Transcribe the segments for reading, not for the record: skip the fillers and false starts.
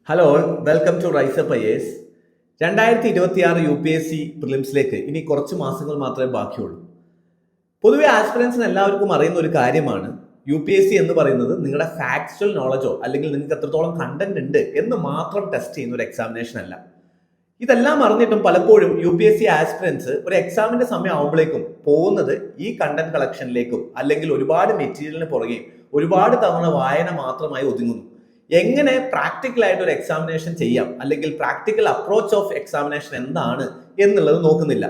Hello welcome to rise up IAS. 2026 UPSC പ്രിലിംസിലേക്ക് ഇനി കുറച്ച് മാസങ്ങൾ മാത്രമേ ബാക്കിയുള്ളൂ. പൊതുവെ ആസ്പിറൻസിന് എല്ലാവർക്കും അറിയുന്ന ഒരു കാര്യമാണ് UPSC എന്ന് പറയുന്നത് നിങ്ങളുടെ ഫാക്ച്വൽ നോളജോ അല്ലെങ്കിൽ നിങ്ങൾക്ക് എത്രത്തോളം കണ്ടന്റ് ഉണ്ട് എന്ന് മാത്രം ടെസ്റ്റ് ചെയ്യുന്ന ഒരു എക്സാമിനേഷൻ അല്ല. ഇതെല്ലാം അറിഞ്ഞിട്ടും പലപ്പോഴും UPSC ആസ്പിറൻസ് ഒരു എക്സാമിന്റെ സമയം ആവുമ്പോഴേക്കും പോകുന്നത് ഈ കണ്ടന്റ് കളക്ഷനിലേക്കും അല്ലെങ്കിൽ ഒരുപാട് മെറ്റീരിയലിന് പുറകെയും ഒരുപാട് തവണ വായന മാത്രമായി ഒതുങ്ങുന്നു. എങ്ങനെ പ്രാക്ടിക്കൽ ആയിട്ട് ഒരു എക്സാമിനേഷൻ ചെയ്യാം അല്ലെങ്കിൽ പ്രാക്ടിക്കൽ അപ്രോച്ച് ഓഫ് എക്സാമിനേഷൻ എന്താണ് എന്നുള്ളത് നോക്കുന്നില്ല.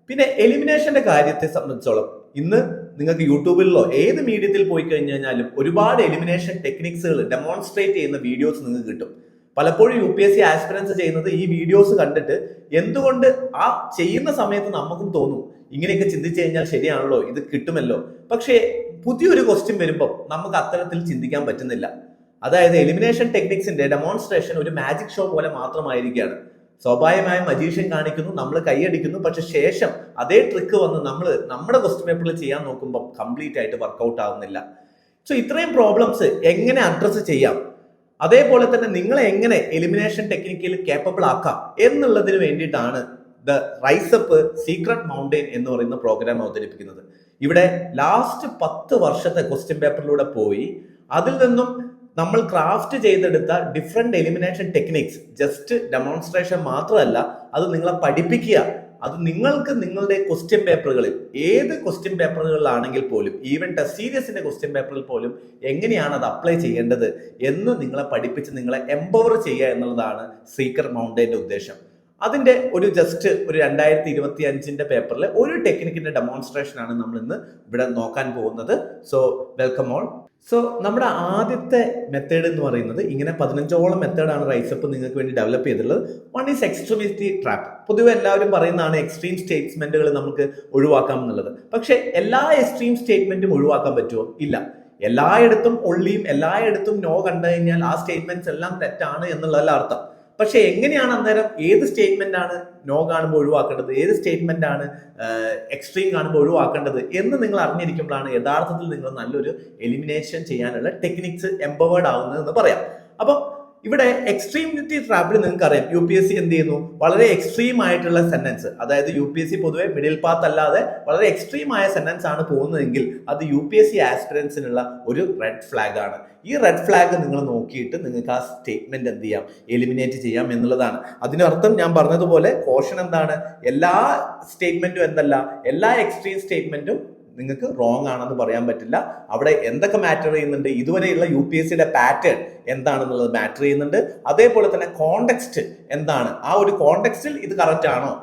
പിന്നെ എലിമിനേഷന്റെ കാര്യത്തെ സംബന്ധിച്ചോളം ഇന്ന് നിങ്ങൾക്ക് യൂട്യൂബിലോ ഏത് മീഡിയത്തിൽ പോയി കഴിഞ്ഞു കഴിഞ്ഞാലും ഒരുപാട് എലിമിനേഷൻ ടെക്നിക്സുകൾ ഡെമോൺസ്ട്രേറ്റ് ചെയ്യുന്ന വീഡിയോസ് നിങ്ങൾക്ക് കിട്ടും. പലപ്പോഴും UPSC ആസ്പിറൻസ് ചെയ്യുന്നത് ഈ വീഡിയോസ് കണ്ടിട്ട് എന്തുകൊണ്ട് ആ ചെയ്യുന്ന സമയത്ത് നമുക്കും തോന്നും ഇങ്ങനെയൊക്കെ ചിന്തിച്ചു കഴിഞ്ഞാൽ ശരിയാണല്ലോ, ഇത് കിട്ടുമല്ലോ. പക്ഷേ പുതിയൊരു ക്വസ്റ്റ്യൻ വരുമ്പോൾ നമുക്ക് അത്തരത്തിൽ ചിന്തിക്കാൻ പറ്റുന്നില്ല. അതായത് എലിമിനേഷൻ ടെക്നിക്സിന്റെ ഡെമോൺസ്ട്രേഷൻ ഒരു മാജിക് ഷോ പോലെ മാത്രമായിരിക്കുകയാണ്. സ്വാഭാവികമായും മജീഷ്യൻ കാണിക്കുന്നു, നമ്മൾ കൈയടിക്കുന്നു, പക്ഷെ ശേഷം അതേ ട്രിക്ക് വന്ന് നമ്മൾ നമ്മുടെ ക്വസ്റ്റ്യൻ പേപ്പറിൽ ചെയ്യാൻ നോക്കുമ്പോൾ കംപ്ലീറ്റ് ആയിട്ട് വർക്കൗട്ട് ആവുന്നില്ല. സോ ഇത്രയും പ്രോബ്ലംസ് എങ്ങനെ അഡ്രസ്സ് ചെയ്യാം, അതേപോലെ തന്നെ നിങ്ങളെ എങ്ങനെ എലിമിനേഷൻ ടെക്നിക്കിൽ കേപ്പബിൾ ആക്കാം എന്നുള്ളതിന് വേണ്ടിയിട്ടാണ് the rise up secret mountain എന്ന് പറയുന്ന പ്രോഗ്രാം അവതരിപ്പിക്കുന്നത്. ഇവിടെ ലാസ്റ്റ് 10 വർഷത്തെ ക്വസ്റ്റ്യൻ പേപ്പറിലൂടെ പോയി അതിൽ നിന്നും നമ്മൾ ക്രാഫ്റ്റ് ചെയ്തെടുത്ത different elimination techniques just demonstration മാത്രമല്ല, അത് നിങ്ങളെ പഠിപ്പിക്കുക. അത് നിങ്ങൾക്ക് നിങ്ങളുടെ ക്വസ്റ്റ്യൻ പേപ്പറുകളിൽ ഏത് ക്വസ്റ്റ്യൻ പേപ്പറുകളിലാണെങ്കിൽ പോലും ഈവൻ ടെസ്റ്റ് സീരീസിന്റെ ക്വസ്റ്റ്യൻ പേപ്പറിൽ പോലും എങ്ങനെയാണ് അത് അപ്ലൈ ചെയ്യേണ്ടത് എന്ന് നിങ്ങളെ പഠിപ്പിച്ച് നിങ്ങളെ എംപവർ ചെയ്യുക എന്നുള്ളതാണ് സീക്രട്ട് മൗണ്ടെയിന്റെ ഉദ്ദേശം. അതിന്റെ ഒരു ജസ്റ്റ് ഒരു 2025 പേപ്പറിലെ ഒരു ടെക്നിക്കിന്റെ ഡെമോൺസ്ട്രേഷൻ ആണ് നമ്മൾ ഇന്ന് ഇവിടെ നോക്കാൻ പോകുന്നത്. So welcome all. സോ നമ്മുടെ ആദ്യത്തെ മെത്തേഡ് എന്ന് പറയുന്നത് ഇങ്ങനെ 15ഓളം മെത്തേഡാണ് റൈസപ്പ് നിങ്ങൾക്ക് വേണ്ടി ഡെവലപ്പ് ചെയ്തിട്ടുള്ളത്. One is extremity trap. പൊതുവെ എല്ലാവരും പറയുന്നതാണ് എക്സ്ട്രീം സ്റ്റേറ്റ്മെന്റുകൾ നമുക്ക് ഒഴിവാക്കാം എന്നുള്ളത്. പക്ഷെ എല്ലാ എക്സ്ട്രീം സ്റ്റേറ്റ്മെന്റും ഒഴിവാക്കാൻ പറ്റുമോ? ഇല്ല. എല്ലായിടത്തും ഒള്ളിയും എല്ലായിടത്തും നോ കണ്ടു കഴിഞ്ഞാൽ ആ സ്റ്റേറ്റ്മെന്റ്സ് എല്ലാം തെറ്റാണ് എന്നുള്ളതല്ല അർത്ഥം. പക്ഷെ എങ്ങനെയാണ് അന്നേരം ഏത് സ്റ്റേറ്റ്മെന്റ് ആണ് നോ കാണുമ്പോൾ ഒഴിവാക്കേണ്ടത്, ഏത് സ്റ്റേറ്റ്മെന്റ് ആണ് എക്സ്ട്രീം കാണുമ്പോൾ ഒഴിവാക്കേണ്ടത് എന്ന് നിങ്ങൾ അറിഞ്ഞിരിക്കുമ്പോഴാണ് യഥാർത്ഥത്തിൽ നിങ്ങൾ നല്ലൊരു എലിമിനേഷൻ ചെയ്യാനുള്ള ടെക്നിക്സ് എംപവേർഡ് ആവുന്നത് എന്ന് പറയാം. അപ്പം ഇവിടെ എക്സ്ട്രീമിറ്റി ട്രാപ്പിൽ നിങ്ങൾക്ക് അറിയാം UPSC എന്ത് ചെയ്യുന്നു, വളരെ എക്സ്ട്രീം ആയിട്ടുള്ള സെന്റൻസ്, അതായത് UPSC പൊതുവെ മിഡിൽ പാത്ത് അല്ലാതെ വളരെ എക്സ്ട്രീം ആയ സെന്റൻസ് ആണ് പോകുന്നതെങ്കിൽ അത് UPSC ആസ്പിറൻസിനുള്ള ഒരു റെഡ് ഫ്ലാഗ് ആണ്. ഈ റെഡ് ഫ്ലാഗ് നിങ്ങൾ നോക്കിയിട്ട് നിങ്ങൾക്ക് ആ സ്റ്റേറ്റ്മെന്റ് എന്ത് ചെയ്യാം, എലിമിനേറ്റ് ചെയ്യാം എന്നുള്ളതാണ്. അതിനർത്ഥം ഞാൻ പറഞ്ഞതുപോലെ കോഷൻ എന്താണ്, എല്ലാ സ്റ്റേറ്റ്മെന്റും എന്തല്ല, എല്ലാ എക്സ്ട്രീം സ്റ്റേറ്റ്മെന്റും നിങ്ങൾക്ക് റോങ് ആണെന്ന് പറയാൻ പറ്റില്ല. അവിടെ എന്തൊക്കെ മാറ്റർ ചെയ്യുന്നുണ്ട്, ഇതുവരെയുള്ള UPSCയുടെ പാറ്റേൺ എന്താണെന്നുള്ളത് മാറ്റർ ചെയ്യുന്നുണ്ട്. അതേപോലെ തന്നെ കോണ്ടെക്സ്റ്റ് എന്താണ്, ആ ഒരു കോണ്ടെക്സ്റ്റിൽ ഇത് കറക്റ്റ് ആണോ,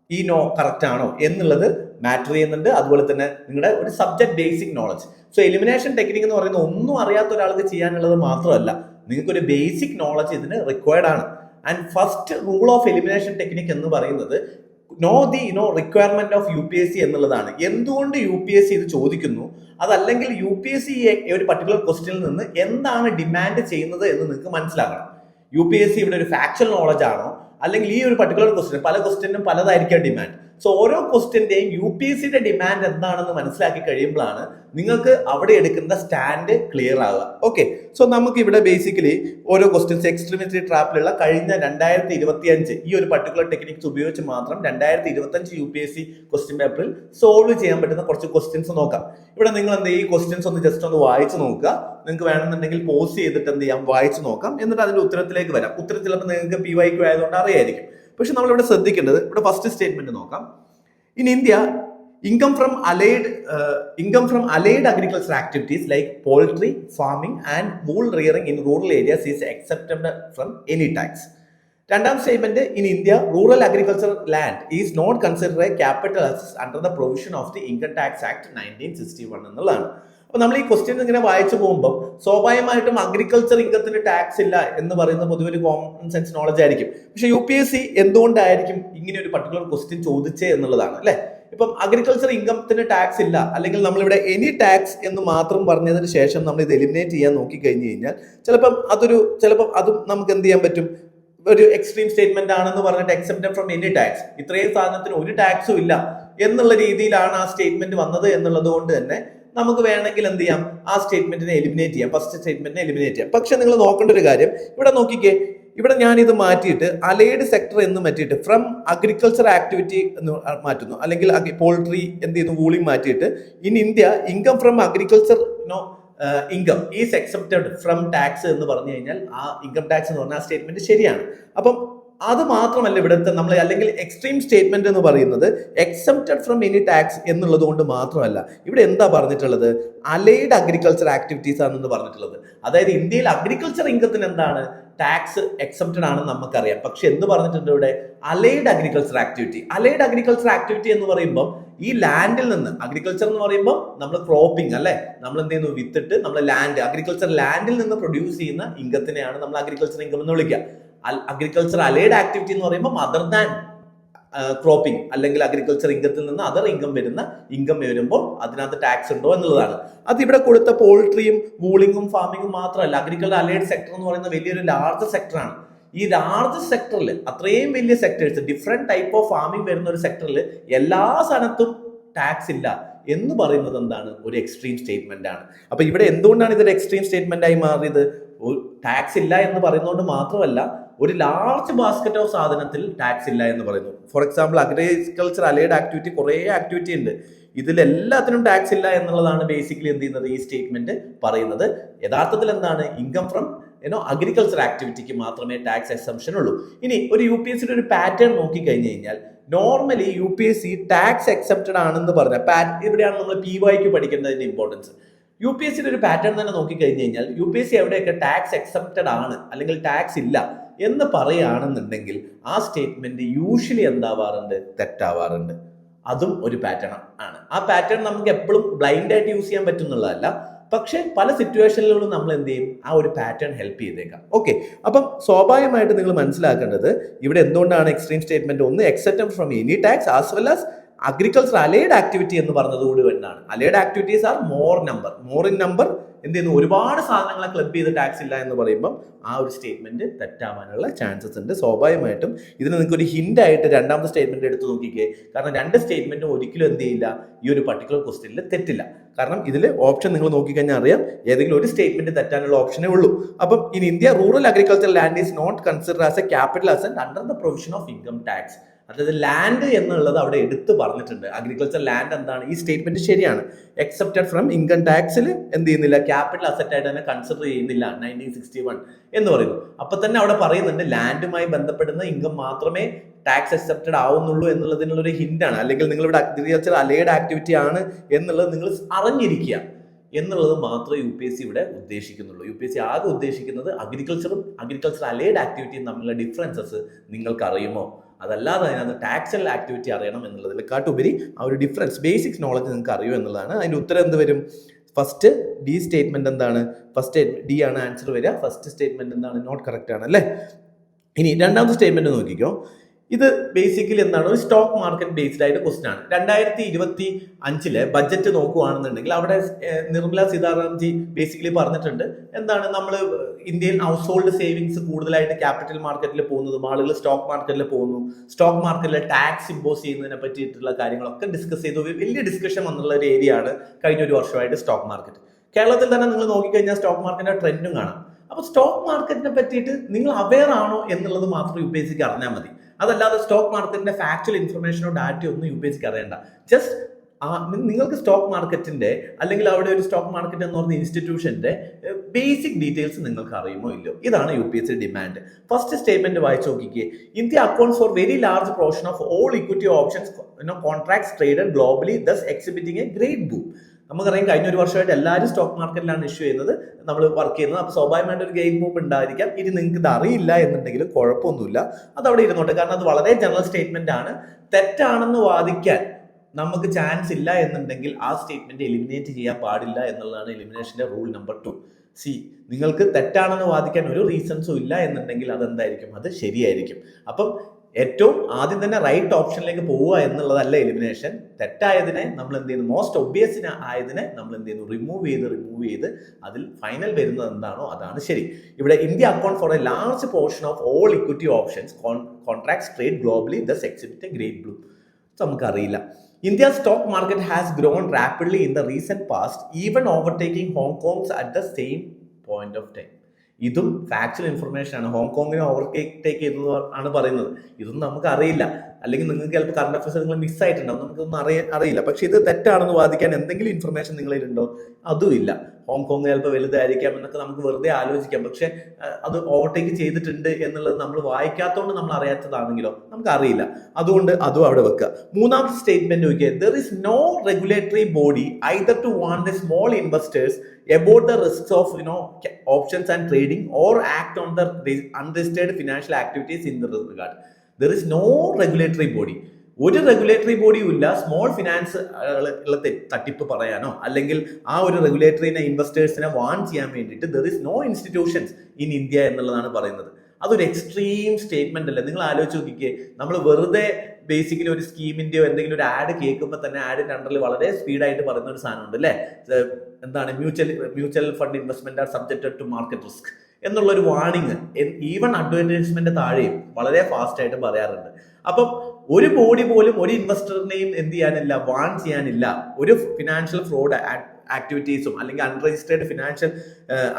ഈ നോ കറക്റ്റ് ആണോ എന്നുള്ളത് മാറ്റർ ചെയ്യുന്നുണ്ട്. അതുപോലെ തന്നെ നിങ്ങളുടെ ഒരു subject basic knowledge. So elimination technique എന്ന് പറയുന്നത് ഒന്നും അറിയാത്ത ഒരാൾക്ക് ചെയ്യാനുള്ളത് മാത്രമല്ല, നിങ്ങൾക്ക് ഒരു ബേസിക് നോളജ് ഇതിന് റിക്വയർഡ് ആണ്. And first rule of elimination technique എന്ന് പറയുന്നത് know the requirement of UPSC എന്നുള്ളതാണ്. എന്തുകൊണ്ട് UPSC ഇത് ചോദിക്കുന്നു, അതല്ലെങ്കിൽ UPSC ഒരു പർട്ടിക്കുലർ ക്വസ്റ്റ്യനിൽ നിന്ന് എന്താണ് ഡിമാൻഡ് ചെയ്യുന്നത് എന്ന് നിങ്ങൾക്ക് മനസ്സിലാക്കണം. UPSC ഇവിടെ ഒരു ഫാക്ച്വൽ നോളജ് ആണോ, അല്ലെങ്കിൽ ഈ ഒരു പർട്ടിക്കുലർ ക്വസ്റ്റ്യൻ, പല ക്വസ്റ്റ്യനും പലതായിരിക്കാം ഡിമാൻഡ്. സോ ഓരോ ക്വസ്റ്റ്യന്റെയും UPSCയുടെ ഡിമാൻഡ് എന്താണെന്ന് മനസ്സിലാക്കി കഴിയുമ്പോഴാണ് നിങ്ങൾക്ക് അവിടെ എടുക്കുന്ന സ്റ്റാൻഡ് ക്ലിയർ ആവുക. ഓക്കെ, സോ നമുക്ക് ഇവിടെ ബേസിക്കലി ഓരോ ക്വസ്റ്റ്യൻസ് എക്സ്ട്രീമിറ്റി ട്രാപ്പിലുള്ള കഴിഞ്ഞ 2025 ഈ ഒരു പർട്ടിക്കുലർ ടെക്നിക്സ് ഉപയോഗിച്ച് മാത്രം 2025 UPSC ക്വസ്റ്റ്യൻ പേപ്പറിൽ സോൾവ് ചെയ്യാൻ പറ്റുന്ന കുറച്ച് ക്വസ്റ്റ്യൻസ് നോക്കാം. ഇവിടെ നിങ്ങൾ എന്ത്, ഈ ക്വസ്റ്റ്യൻസ് ഒന്ന് ജസ്റ്റ് ഒന്ന് വായിച്ചു നോക്കുക. നിങ്ങൾക്ക് വേണമെന്നുണ്ടെങ്കിൽ പോസ് ചെയ്തിട്ട് എന്ത് ചെയ്യാം, വായിച്ചു നോക്കാം. എന്നിട്ട് അതിന്റെ ഉത്തരത്തിലേക്ക് വരാം. ഉത്തരം ചിലപ്പോൾ നിങ്ങൾക്ക് PYQ ആയതുകൊണ്ട് അറിയായിരിക്കും. പക്ഷെ നമ്മളിവിടെ ശ്രദ്ധിക്കേണ്ടത്, ഇവിടെ ഫസ്റ്റ് സ്റ്റേറ്റ്മെന്റ് നോക്കാം. In India income from allied agricultural activities like poultry farming and wool rearing in rural areas is exempted from any tax. രണ്ടാം statement, in India rural agriculture land is not considered a capital asset under the provision of the income tax act 1961 എന്നുള്ളതാണ്. അപ്പൊ നമ്മൾ ഈ question ഇങ്ങനെ വായിച്ചു പോകുമ്പോൾ സ്വാഭാവികമായിട്ടും agriculture ഇൻകത്തിന് tax ഇല്ല എന്ന് പറയുന്നത് പൊതുവെ ഒരു കോമൺ സെൻസ് നോളജ് ആയിരിക്കും. പക്ഷെ UPSC എന്തുകൊണ്ടായിരിക്കും ഇങ്ങനെ ഒരു പർട്ടിക്കുലർ ക്വസ്റ്റ്യൻ ചോദിച്ചേ എന്നുള്ളതാണ് അല്ലെ. ഇപ്പം അഗ്രികൾച്ചർ ഇൻകത്തിന് ടാക്സ് ഇല്ല, അല്ലെങ്കിൽ നമ്മളിവിടെ എനി ടാക്സ് എന്ന് മാത്രം പറഞ്ഞതിന് ശേഷം നമ്മൾ ഇത് എലിമിനേറ്റ് ചെയ്യാൻ നോക്കി കഴിഞ്ഞു കഴിഞ്ഞാൽ ചിലപ്പം അതും നമുക്ക് എന്ത് ചെയ്യാൻ പറ്റും, ഒരു എക്സ്ട്രീം സ്റ്റേറ്റ്മെന്റ് ആണെന്ന് പറഞ്ഞിട്ട് എക്സെപ്റ്റഡ് ഫ്രം എനി ടാക്സ്, ഇത്രയും സാധനത്തിന് ഒരു ടാക്സും ഇല്ല എന്നുള്ള രീതിയിലാണ് ആ സ്റ്റേറ്റ്മെന്റ് വന്നത് എന്നുള്ളത് കൊണ്ട് തന്നെ നമുക്ക് വേണമെങ്കിൽ എന്ത് ചെയ്യാം, ആ സ്റ്റേറ്റ്മെന്റിനെ എലിമിനേറ്റ് ചെയ്യാം, ഫസ്റ്റ് സ്റ്റേറ്റ്മെന്റിനെ എലിമിനേറ്റ് ചെയ്യാം. പക്ഷെ നിങ്ങൾ നോക്കേണ്ട ഒരു കാര്യം, ഇവിടെ നോക്കിക്കേ, ഇവിടെ ഞാനിത് മാറ്റിയിട്ട് അലൈഡ് സെക്ടർ എന്ന് മാറ്റിയിട്ട് ഫ്രം അഗ്രികൾച്ചർ ആക്ടിവിറ്റി എന്ന് മാറ്റുന്നു, അല്ലെങ്കിൽ പോൾട്രി എന്ത് ചെയ്യുന്നു വൂളിംഗ് മാറ്റിയിട്ട് in India income from agriculture income is excepted from tax എന്ന് പറഞ്ഞു കഴിഞ്ഞാൽ ആ ഇൻകം ടാക്സ് എന്ന് പറഞ്ഞ ആ സ്റ്റേറ്റ്മെന്റ് ശരിയാണ്. അപ്പം അത് മാത്രമല്ല ഇവിടുത്തെ നമ്മൾ അല്ലെങ്കിൽ എക്സ്ട്രീം സ്റ്റേറ്റ്മെന്റ് എന്ന് പറയുന്നത് എക്സെപ്റ്റഡ് ഫ്രം എനി ടാക്സ് എന്നുള്ളത് കൊണ്ട് മാത്രമല്ല. ഇവിടെ എന്താ പറഞ്ഞിട്ടുള്ളത്? അലൈഡ് അഗ്രികൾച്ചർ ആക്ടിവിറ്റീസ് ആണെന്ന് പറഞ്ഞിട്ടുള്ളത്. അതായത് ഇന്ത്യയിൽ അഗ്രികൾച്ചർ ഇൻകത്തിന് എന്താണ് ടാക്സ് എക്സെപ്റ്റഡ് ആണെന്ന് നമുക്കറിയാം. പക്ഷെ എന്ത് പറഞ്ഞിട്ടുണ്ട് ഇവിടെ? Allied agriculture activity. Allied agriculture activity എന്ന് പറയുമ്പോൾ ഈ ലാൻഡിൽ നിന്ന്, അഗ്രികൾച്ചർ എന്ന് പറയുമ്പോൾ നമ്മൾ ക്രോപ്പിംഗ് അല്ലെ, നമ്മൾ എന്ത് ചെയ്യുന്നു, വിത്തിട്ട് നമ്മൾ ലാൻഡ്, അഗ്രികൾച്ചർ ലാൻഡിൽ നിന്ന് പ്രൊഡ്യൂസ് ചെയ്യുന്ന ഇൻകത്തിനെയാണ് നമ്മൾ അഗ്രികൾച്ചർ ഇൻകം എന്ന് വിളിക്കുക. അഗ്രികൾച്ചർ അലൈഡ് ആക്ടിവിറ്റി എന്ന് പറയുമ്പോൾ അതർ ദാൻ ക്രോപ്പിംഗ് അല്ലെങ്കിൽ അഗ്രികൾച്ചർ ഇൻകത്തിൽ നിന്ന് അതർ ഇൻകം വരുമ്പോൾ അതിനകത്ത് ടാക്സ് ഉണ്ടോ എന്നുള്ളതാണ്. അത് ഇവിടെ കൊടുത്ത പോൾട്രിയും വൂളിങ്ങും ഫാമിങ്ങും മാത്രമല്ല, അഗ്രികൾച്ചർ അലൈഡ് സെക്ടർ എന്ന് പറയുന്ന വലിയൊരു ലാർജ് സെക്ടറാണ്. ഈ ലാർജ് സെക്ടറിൽ അത്രയും വലിയ sectors, different type of farming വരുന്ന ഒരു സെക്ടറിൽ എല്ലാ സ്ഥലത്തും ടാക്സ് ഇല്ല എന്ന് പറയുന്നത് എന്താണ്? ഒരു എക്സ്ട്രീം സ്റ്റേറ്റ്മെന്റ് ആണ്. അപ്പൊ ഇവിടെ എന്തുകൊണ്ടാണ് ഇതൊരു എക്സ്ട്രീം സ്റ്റേറ്റ്മെന്റ് ആയി മാറിയത്? ടാക്സ് ഇല്ല എന്ന് പറയുന്നതുകൊണ്ട് മാത്രമല്ല, ഒരു ലാർജ് ബാസ്ക്കറ്റ് ഓഫ് സാധനത്തിൽ ടാക്സ് ഇല്ല എന്ന് പറയുന്നു. For example agriculture allied activity കുറേ ആക്ടിവിറ്റി ഉണ്ട്, ഇതിലെല്ലാത്തിനും ടാക്സ് ഇല്ല എന്നുള്ളതാണ് ബേസിക്കലി എന്ത് ചെയ്യുന്നത് ഈ സ്റ്റേറ്റ്മെന്റ് പറയുന്നത്. യഥാർത്ഥത്തിൽ എന്താണ്? ഇൻകം ഫ്രം അഗ്രികൾച്ചർ ആക്ടിവിറ്റിക്ക് മാത്രമേ ടാക്സ് എക്സംഷൻ ഉള്ളൂ. ഇനി ഒരു UPSCയുടെ ഒരു പാറ്റേൺ നോക്കി കഴിഞ്ഞു കഴിഞ്ഞാൽ നോർമലി UPSC ടാക്സ് എക്സെപ്റ്റഡ് ആണെന്ന് പറഞ്ഞ ഇവിടെയാണ് നമ്മൾ PYQ പഠിക്കേണ്ടതിന്റെ ഇമ്പോർട്ടൻസ്. UPSCയുടെ ഒരു പാറ്റേൺ തന്നെ നോക്കി കഴിഞ്ഞു കഴിഞ്ഞാൽ UPSC എവിടെയൊക്കെ ടാക്സ് എക്സെപ്റ്റഡ് ആണ് അല്ലെങ്കിൽ ടാക്സ് ഇല്ല എന്ന് പറയുകയാണെന്നുണ്ടെങ്കിൽ ആ സ്റ്റേറ്റ്മെന്റ് യൂഷ്വലി എന്താവാറുണ്ട്? തെറ്റാവാറുണ്ട്. അതും ഒരു പാറ്റേൺ ആണ്. ആ പാറ്റേൺ നമുക്ക് എപ്പോഴും ബ്ലൈൻഡ് ആയിട്ട് യൂസ് ചെയ്യാൻ പറ്റുന്നുള്ളതല്ല, പക്ഷെ പല സിറ്റുവേഷനിലും നമ്മൾ എന്ത് ചെയ്യും? ആ ഒരു പാറ്റേൺ ഹെൽപ്പ് ചെയ്തേക്കാം. ഓക്കെ, അപ്പം സ്വാഭാവികമായിട്ട് നിങ്ങൾ മനസ്സിലാക്കേണ്ടത് ഇവിടെ എന്തുകൊണ്ടാണ് എക്സ്ട്രീം സ്റ്റേറ്റ്മെന്റ്? ഒന്ന്, excepted from any tax as well as agriculture allied activity എന്ന് പറഞ്ഞതുകൂടി വേണ്ടാണ്. Allied activities are more in number. എന്ത് ചെയ്യുന്നു? ഒരുപാട് സാധനങ്ങളെ ക്ലബ് ചെയ്ത് ടാക്സ് ഇല്ല എന്ന് പറയുമ്പോൾ ആ ഒരു സ്റ്റേറ്റ്മെന്റ് തെറ്റാവാനുള്ള ചാൻസസ് ഉണ്ട്. സ്വാഭാവികമായിട്ടും ഇതിന് നിങ്ങൾക്ക് ഒരു ഹിന്റ് ആയിട്ട് രണ്ടാമത്തെ സ്റ്റേറ്റ്മെന്റ് എടുത്ത് നോക്കിക്കേ. കാരണം രണ്ട് സ്റ്റേറ്റ്മെന്റും ഒരിക്കലും എന്ത് ചെയ്യില്ല, ഈ ഒരു പർട്ടിക്കുലർ ക്വസ്റ്റ്യനിൽ തെറ്റില്ല. കാരണം ഇതിൽ ഓപ്ഷൻ നിങ്ങൾ നോക്കിക്കഴിഞ്ഞാൽ അറിയാം, ഏതെങ്കിലും ഒരു സ്റ്റേറ്റ്മെന്റ് തെറ്റാനുള്ള ഓപ്ഷനേ ഉള്ളൂ. അപ്പം in India rural agriculture land is not consider as a capital asset under the provision of income tax. അതായത് ലാൻഡ് എന്നുള്ളത് അവിടെ എടുത്ത് പറഞ്ഞിട്ടുണ്ട്. അഗ്രികൾച്ചർ ലാൻഡ് എന്താണ്? ഈ സ്റ്റേറ്റ്മെന്റ് ശരിയാണ്. എക്സെപ്റ്റഡ് ഫ്രം ഇൻകം ടാക്സിൽ എന്ത് ചെയ്യുന്നില്ല, ക്യാപിറ്റൽ അസറ്റ് ആയിട്ട് തന്നെ കൺസിഡർ ചെയ്യുന്നില്ല 1961 എന്ന് പറയുന്നു. അപ്പൊ തന്നെ അവിടെ പറയുന്നുണ്ട് ലാൻഡുമായി ബന്ധപ്പെടുന്ന ഇൻകം മാത്രമേ ടാക്സ് എക്സെപ്റ്റഡ് ആവുന്നുള്ളൂ എന്നുള്ളതിനുള്ള ഒരു ഹിന്റാണ്. അല്ലെങ്കിൽ നിങ്ങൾ ഇവിടെ അഗ്രികൾച്ചർ അലൈഡ് ആക്ടിവിറ്റി ആണ് എന്നുള്ളത് നിങ്ങൾ അറിഞ്ഞിരിക്കുക എന്നുള്ളത് മാത്രമേ UPSC ഇവിടെ ഉദ്ദേശിക്കുന്നുള്ളൂ. UPSC ആകെ ഉദ്ദേശിക്കുന്നത് അഗ്രികൾച്ചറും അഗ്രികൾച്ചർ അലൈഡ് ആക്ടിവിറ്റിയും തമ്മിലുള്ള ഡിഫറൻസസ് നിങ്ങൾക്ക് അറിയുമോ, അതല്ലാതെ അതിനകത്ത് ടാക്സൽ ആക്ടിവിറ്റി അറിയണം എന്നുള്ളതിനെക്കാട്ടുപരി ആ ഒരു ഡിഫറൻസ്, ബേസിക്സ് നോളജ് നിങ്ങൾക്ക് അറിയൂ എന്നുള്ളതാണ്. അതിൻ്റെ ഉത്തരം എന്ത് വരും? ഫസ്റ്റ് ഡി സ്റ്റേറ്റ്മെന്റ് എന്താണ്? ഫസ്റ്റ് ഡി ആണ് ആൻസർ വരിക. ഫസ്റ്റ് സ്റ്റേറ്റ്മെന്റ് എന്താണ്? നോട്ട് കറക്റ്റ് ആണ് അല്ലേ? ഇനി രണ്ടാമത്തെ സ്റ്റേറ്റ്മെന്റ് നോക്കിക്കോ. ഇത് ബേസിക്കലി എന്താണ്? ഒരു സ്റ്റോക്ക് മാർക്കറ്റ് ബേസ്ഡ് ആയിട്ട് ക്വസ്റ്റൻ ആണ്. 2025 ബഡ്ജറ്റ് നോക്കുകയാണെന്നുണ്ടെങ്കിൽ അവിടെ നിർമ്മല സീതാറാം ജി ബേസിക്കലി പറഞ്ഞിട്ടുണ്ട് എന്താണ്, നമ്മൾ ഇന്ത്യൻ ഹൗസ് ഹോൾഡ് സേവിങ്സ് കൂടുതലായിട്ട് ക്യാപിറ്റൽ മാർക്കറ്റിൽ പോകുന്നതും ആളുകൾ സ്റ്റോക്ക് മാർക്കറ്റിൽ പോകുന്നു, സ്റ്റോക്ക് മാർക്കറ്റിൽ ടാക്സ് ഇമ്പോസ് ചെയ്യുന്നതിനെ പറ്റിയിട്ടുള്ള കാര്യങ്ങളൊക്കെ ഡിസ്കസ് ചെയ്തു. വലിയ ഡിസ്കഷൻ വന്നുള്ള ഒരു ഏരിയ ആണ് കഴിഞ്ഞ ഒരു വർഷമായിട്ട് സ്റ്റോക്ക് മാർക്കറ്റ്. കേരളത്തിൽ തന്നെ നിങ്ങൾ നോക്കിക്കഴിഞ്ഞാൽ സ്റ്റോക്ക് മാർക്കറ്റിന്റെ ട്രെൻഡും കാണാം. അപ്പൊ സ്റ്റോക്ക് മാർക്കറ്റിനെ പറ്റിയിട്ട് നിങ്ങൾ അവെയർ ആണോ എന്നുള്ളത് മാത്രം UPSCക്ക് അറിഞ്ഞാൽ മതി. അതല്ലാതെ സ്റ്റോക്ക് മാർക്കറ്റിന്റെ ഫാക്ച്വൽ ഇൻഫർമേഷനോ ഡാറ്റയോ ഒന്നും UPSCക്ക് അറിയണ്ട. ജസ്റ്റ് നിങ്ങൾക്ക് സ്റ്റോക്ക് മാർക്കറ്റിന്റെ അല്ലെങ്കിൽ അവിടെ ഒരു സ്റ്റോക്ക് മാർക്കറ്റ് എന്ന് പറഞ്ഞ ഇൻസ്റ്റിറ്റ്യൂഷന്റെ ബേസിക് ഡീറ്റെയിൽസ് നിങ്ങൾക്ക് അറിയുമോ ഇല്ലയോ, ഇതാണ് UPSC ഡിമാൻഡ്. ഫസ്റ്റ് സ്റ്റേറ്റ്മെന്റ് വായിച്ചു നോക്കിക്കേ. India accounts for very large portion of all equity options contracts traded globally thus exhibiting a great boom. നമുക്കറിയാം കഴിഞ്ഞ ഒരു വർഷമായിട്ട് എല്ലാവരും സ്റ്റോക്ക് മാർക്കറ്റിലാണ് ഇഷ്യൂ ചെയ്യുന്നത്, നമ്മൾ വർക്ക് ചെയ്യുന്നത്. അപ്പോൾ സ്വാഭാവികമായിട്ട് ഒരു ഗെയിം മൂവ് ഉണ്ടായിരിക്കാം. ഇനി നിങ്ങൾക്ക് ഇത് അറിയില്ല എന്നുണ്ടെങ്കിലും കുഴപ്പമൊന്നുമില്ല, അത് അവിടെ ഇരുന്നോട്ടെ. കാരണം അത് വളരെ ജനറൽ സ്റ്റേറ്റ്മെന്റ് ആണ്. തെറ്റാണെന്ന് വാദിക്കാൻ നമുക്ക് ചാൻസ് ഇല്ല എന്നുണ്ടെങ്കിൽ ആ സ്റ്റേറ്റ്മെന്റ് എലിമിനേറ്റ് ചെയ്യാൻ പാടില്ല എന്നുള്ളതാണ് എലിമിനേഷന്റെ റൂൾ നമ്പർ 2. നിങ്ങൾക്ക് തെറ്റാണെന്ന് വാദിക്കാൻ ഒരു റീസൺസും ഇല്ല എന്നുണ്ടെങ്കിൽ അതെന്തായിരിക്കും? അത് ശരിയായിരിക്കും. അപ്പം ഏറ്റവും ആദ്യം തന്നെ റൈറ്റ് ഓപ്ഷനിലേക്ക് പോവുക എന്നുള്ളതല്ല എലിമിനേഷൻ. തെറ്റായതിനെ നമ്മൾ എന്ത് ചെയ്യുന്നു? മോസ്റ്റ് ഒബ്വിയസ് ആയതിനെ നമ്മൾ എന്ത് ചെയ്യുന്നു? റിമൂവ് ചെയ്ത് അതിൽ ഫൈനൽ വരുന്നത് എന്താണോ അതാണ് ശരി. ഇവിടെ India account for a large portion of all equity options contracts trade globally thus exhibit a great bloom. നമുക്കറിയില്ല. India's stock market has grown rapidly in the recent past, even overtaking Hong Kong's at the same point of time. ഇതും factual information ആണ്. ഹോങ്കോങ്ങിനെ overtake ചെയ്തു ആണ് പറയുന്നത്. ഇതൊന്നും നമുക്ക് അറിയില്ല, അല്ലെങ്കിൽ നിങ്ങൾക്ക് ചിലപ്പോൾ കറണ്ട് അഫയേഴ്സ് നിങ്ങൾ മിസ്സായിട്ടുണ്ടാവും, നമുക്കൊന്നും അറിയില്ല. പക്ഷെ ഇത് തെറ്റാണെന്ന് വാദിക്കാൻ എന്തെങ്കിലും ഇൻഫർമേഷൻ നിങ്ങളിലുണ്ടോ? അതും ഇല്ല. ഹോങ്കോങ് ചിലപ്പോൾ വലുതായിരിക്കാം എന്നൊക്കെ നമുക്ക് വെറുതെ ആലോചിക്കാം. പക്ഷെ അത് ഓവർടേക്ക് ചെയ്തിട്ടുണ്ട് എന്നുള്ളത് നമ്മൾ വായിക്കാത്തതുകൊണ്ട് നമ്മൾ അറിയാത്തതാണെങ്കിലോ നമുക്ക് അറിയില്ല. അതുകൊണ്ട് അതും അവിടെ വെക്കുക. മൂന്നാമത്തെ സ്റ്റേറ്റ്മെന്റ് നോക്കിയാൽ, there is no regulatory body either to warn the small investors about the risks of options and trading or act on the unregistered financial activities in the regard. There is no regulatory body. ഒരു regulatory ബോഡിയും ഇല്ല small finance തട്ടിപ്പ് പറയാനോ അല്ലെങ്കിൽ ആ ഒരു റെഗുലേറ്ററിനെ ഇൻവെസ്റ്റേഴ്സിനെ warn ചെയ്യാൻ വേണ്ടിയിട്ട് there is no institutions in India എന്നുള്ളതാണ് പറയുന്നത്. അതൊരു എക്സ്ട്രീം സ്റ്റേറ്റ്മെന്റ് അല്ലേ? നിങ്ങൾ ആലോചിച്ച് നോക്കിക്കേ, നമ്മൾ വെറുതെ ബേസിക്കലി ഒരു സ്കീമിന്റെയോ എന്തെങ്കിലും ഒരു ആഡ് കേൾക്കുമ്പോൾ തന്നെ ആഡിന്റെ അണ്ടറിൽ വളരെ സ്പീഡായിട്ട് പറയുന്ന ഒരു സാധനമുണ്ട് അല്ലേ? എന്താണ് mutual fund investment are subjected to market risk എന്നുള്ള ഒരു വാർണിംഗ് ഈവൻ അഡ്വർടൈസ്മെന്റ് താഴെയും വളരെ ഫാസ്റ്റ് ആയിട്ട് പറയാറുണ്ട്. അപ്പം ഒരു ബോഡി പോലും ഒരു ഇൻവെസ്റ്ററിനെയും എന്ത് ചെയ്യാനില്ല, വാൺ ചെയ്യാനില്ല. ഒരു ഫിനാൻഷ്യൽ ഫ്രോഡ് ആക്ടിവിറ്റീസും അല്ലെങ്കിൽ അൺരജിസ്റ്റേർഡ് ഫിനാൻഷ്യൽ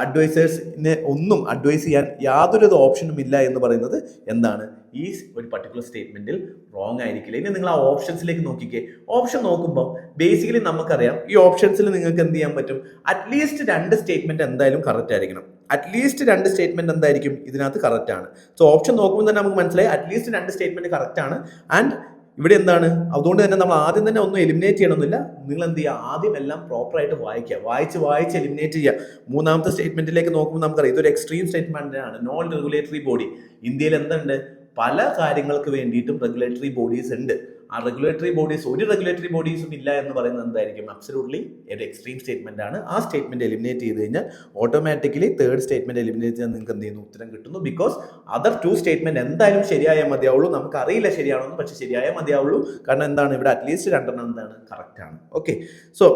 അഡ്വൈസേഴ്സിനെ ഒന്നും അഡ്വൈസ് ചെയ്യാൻ യാതൊരു ഓപ്ഷനും ഇല്ല എന്ന് പറയുന്നത് എന്താണ്? ഈ ഒരു പർട്ടിക്കുലർ സ്റ്റേറ്റ്മെന്റിൽ റോങ് ആയിരിക്കില്ല. ഇനി നിങ്ങൾ ആ ഓപ്ഷൻസിലേക്ക് നോക്കിക്കേ. ഓപ്ഷൻ നോക്കുമ്പോൾ ബേസിക്കലി നമുക്കറിയാം ഈ ഓപ്ഷൻസിൽ നിങ്ങൾക്ക് എന്ത് ചെയ്യാൻ പറ്റും? അറ്റ്ലീസ്റ്റ് 2 സ്റ്റേറ്റ്മെന്റ് എന്തായാലും കറക്റ്റ് ആയിരിക്കണം. അറ്റ്ലീസ്റ്റ് 2 സ്റ്റേറ്റ്മെന്റ് എന്തായിരിക്കും ഇതിനകത്ത് കറക്റ്റ് ആണ്. സോ ഓപ്ഷൻ നോക്കുമ്പോൾ തന്നെ നമുക്ക് മനസ്സിലായി അറ്റ്ലീസ്റ്റ് 2 സ്റ്റേറ്റ്മെന്റ് കറക്റ്റ് ആണ്. ആൻഡ് ഇവിടെ എന്താണ്, അതുകൊണ്ട് തന്നെ നമ്മൾ ആദ്യം തന്നെ ഒന്നും എലിമിനേറ്റ് ചെയ്യണമെന്നില്ല. നിങ്ങൾ എന്ത് ചെയ്യുക, ആദ്യം എല്ലാം പ്രോപ്പറായിട്ട് വായിക്കുക, വായിച്ച് എലിമിനേറ്റ് ചെയ്യുക. മൂന്നാമത്തെ സ്റ്റേറ്റ്മെന്റിലേക്ക് നോക്കുമ്പോൾ നമുക്കറിയാം ഇതൊരു എക്സ്ട്രീം സ്റ്റേറ്റ്മെന്റ് ആണ്. Non regulatory body. ഇന്ത്യയിൽ എന്തുണ്ട്? പല കാര്യങ്ങൾക്ക് വേണ്ടിയിട്ടും റെഗുലേറ്ററി ബോഡീസ് ഉണ്ട്. ആ റെഗുലേറ്ററി ബോഡീസ് ഒരു റെഗുലേറ്ററി ബോഡീസും ഇല്ല എന്ന് പറയുന്നത് എന്തായിരിക്കും? അബ്സല്യൂട്ട്ലി ഒരു എക്സ്ട്രീം സ്റ്റേറ്റ്മെന്റ് ആണ്. ആ സ്റ്റേറ്റ്മെന്റ് എലിമിനേറ്റ് ചെയ്ത് കഴിഞ്ഞാൽ ഓട്ടോമാറ്റിക്കലി തേർഡ് സ്റ്റേറ്റ്മെന്റ് എലിമിനേറ്റ് ചെയ്താൽ നിങ്ങൾക്ക് എന്ത് ചെയ്യുന്നു? ഉത്തരം കിട്ടുന്നു. ബിക്കോസ് അതർ 2 സ്റ്റേറ്റ്മെന്റ് എന്തായാലും ശരിയായാൽ മതിയാവുള്ളൂ. നമുക്ക് അറിയില്ല ശരിയാണെന്ന്, പക്ഷെ ശരിയായാൽ മതിയാവുള്ളൂ. കാരണം എന്താണ്, ഇവിടെ അറ്റ്ലീസ്റ്റ് 2 എന്താണ് കറക്റ്റ് ആണ്. ഓക്കെ, സോ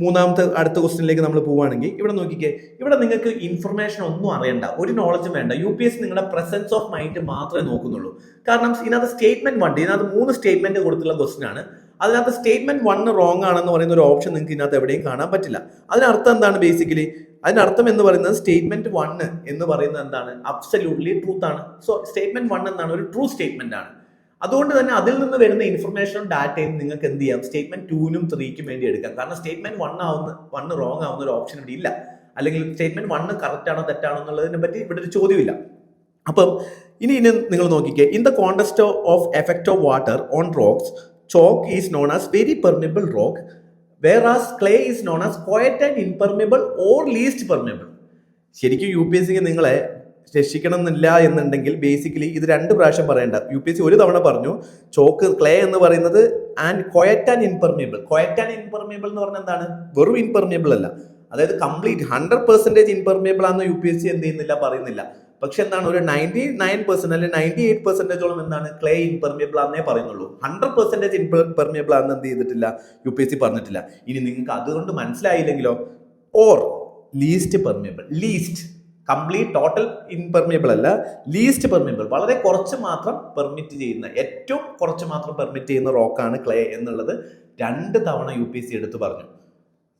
മൂന്നാമത്തെ അടുത്ത ക്വസ്റ്റ്യനിലേക്ക് നമ്മൾ പോവുകയാണെങ്കിൽ ഇവിടെ നോക്കിക്കേ, ഇവിടെ നിങ്ങൾക്ക് ഇൻഫർമേഷൻ ഒന്നും അറിയണ്ട, ഒരു നോളജും വേണ്ട. UPSC നിങ്ങളുടെ പ്രസൻസ് ഓഫ് മൈൻഡ് മാത്രമേ നോക്കുന്നുള്ളൂ. കാരണം ഇതിനകത്ത് സ്റ്റേറ്റ്മെന്റ് 1, ഇതിനകത്ത് 3 സ്റ്റേറ്റ്മെന്റ് കൊടുത്തുള്ള ക്വസ്റ്റ്യൻ ആണ്. അതിനകത്ത് സ്റ്റേറ്റ്മെന്റ് 1 റോങ് ആണെന്ന് പറയുന്ന ഒരു ഓപ്ഷൻ നിങ്ങൾക്ക് ഇതിനകത്ത് എവിടെയും കാണാൻ പറ്റില്ല. അതിനർത്ഥം എന്താണ്? ബേസിക്കലി അതിനർത്ഥം എന്ന് പറയുന്നത് സ്റ്റേറ്റ്മെന്റ് 1 എന്ന് പറയുന്നത് എന്താണ്? അബ്സല്യൂട്ട്ലി ട്രൂത്ത് ആണ്. സോ സ്റ്റേറ്റ്മെന്റ് 1 എന്താണ്? ഒരു ട്രൂ സ്റ്റേറ്റ്മെന്റ് ആണ്. അതുകൊണ്ട് തന്നെ അതിൽ നിന്ന് വരുന്ന ഇൻഫർമേഷനും ഡാറ്റയും നിങ്ങൾക്ക് എന്ത് ചെയ്യാം? സ്റ്റേറ്റ്മെന്റ് 2നും 3ക്കും വേണ്ടി എടുക്കാം. കാരണം സ്റ്റേറ്റ്മെന്റ് 1 റോങ് ആവുന്ന ഒരു ഓപ്ഷൻ ഇവിടെ ഇല്ല. അല്ലെങ്കിൽ സ്റ്റേറ്റ്മെന്റ് 1 കറക്റ്റ് ആണോ തെറ്റാണോ എന്നുള്ളതിനെ പറ്റി ഇവിടെ ഒരു ചോദ്യമില്ല. അപ്പം ഇനി നിങ്ങൾ നോക്കിക്കേ, in the context of effect of water on rocks, chalk is known as very permeable rock, whereas clay is known as quiet and impermeable or least permeable. ശരിക്കും UPSC നിങ്ങളെ രക്ഷിക്കണം എന്നില്ല എന്നുണ്ടെങ്കിൽ ബേസിക്കലി ഇത് 2 പ്രാവശ്യം പറയണ്ട. UPSC ഒരു തവണ പറഞ്ഞു ചോക്ക് ക്ലേ എന്ന് പറയുന്നത് and quiet and impermeable. Quiet and impermeable എന്ന് പറഞ്ഞാൽ എന്താണ്? വെറും ഇൻപെർമിയബിൾ അല്ല, അതായത് കംപ്ലീറ്റ് 100% ഇൻപെർമിയബിൾ ആണെന്ന് UPSC എന്ത് ചെയ്യുന്നില്ല, പറയുന്നില്ല. പക്ഷെ എന്താണ്, ഒരു 99% അല്ലെങ്കിൽ 98% എന്താണ് ക്ലേ ഇൻപെർമിയബിൾ ആണെന്നേ പറയുന്നുള്ളൂ. 100% ഇൻപെർമിയബിൾ ആണെന്ന് എന്ത് ചെയ്തിട്ടില്ല, UPSC പറഞ്ഞിട്ടില്ല. ഇനി നിങ്ങൾക്ക് അതുകൊണ്ട് മനസ്സിലായില്ലെങ്കിലോ, or least permeable, least complete total impermeable അല്ല, ലീസ്റ്റ് പെർമിയബിൾ, വളരെ കുറച്ച് മാത്രം പെർമിറ്റ് ചെയ്യുന്ന, ഏറ്റവും കുറച്ച് മാത്രം പെർമിറ്റ് ചെയ്യുന്ന റോക്കാണ് ക്ലേ എന്നുള്ളത് 2 തവണ UPSC എടുത്ത് പറഞ്ഞു.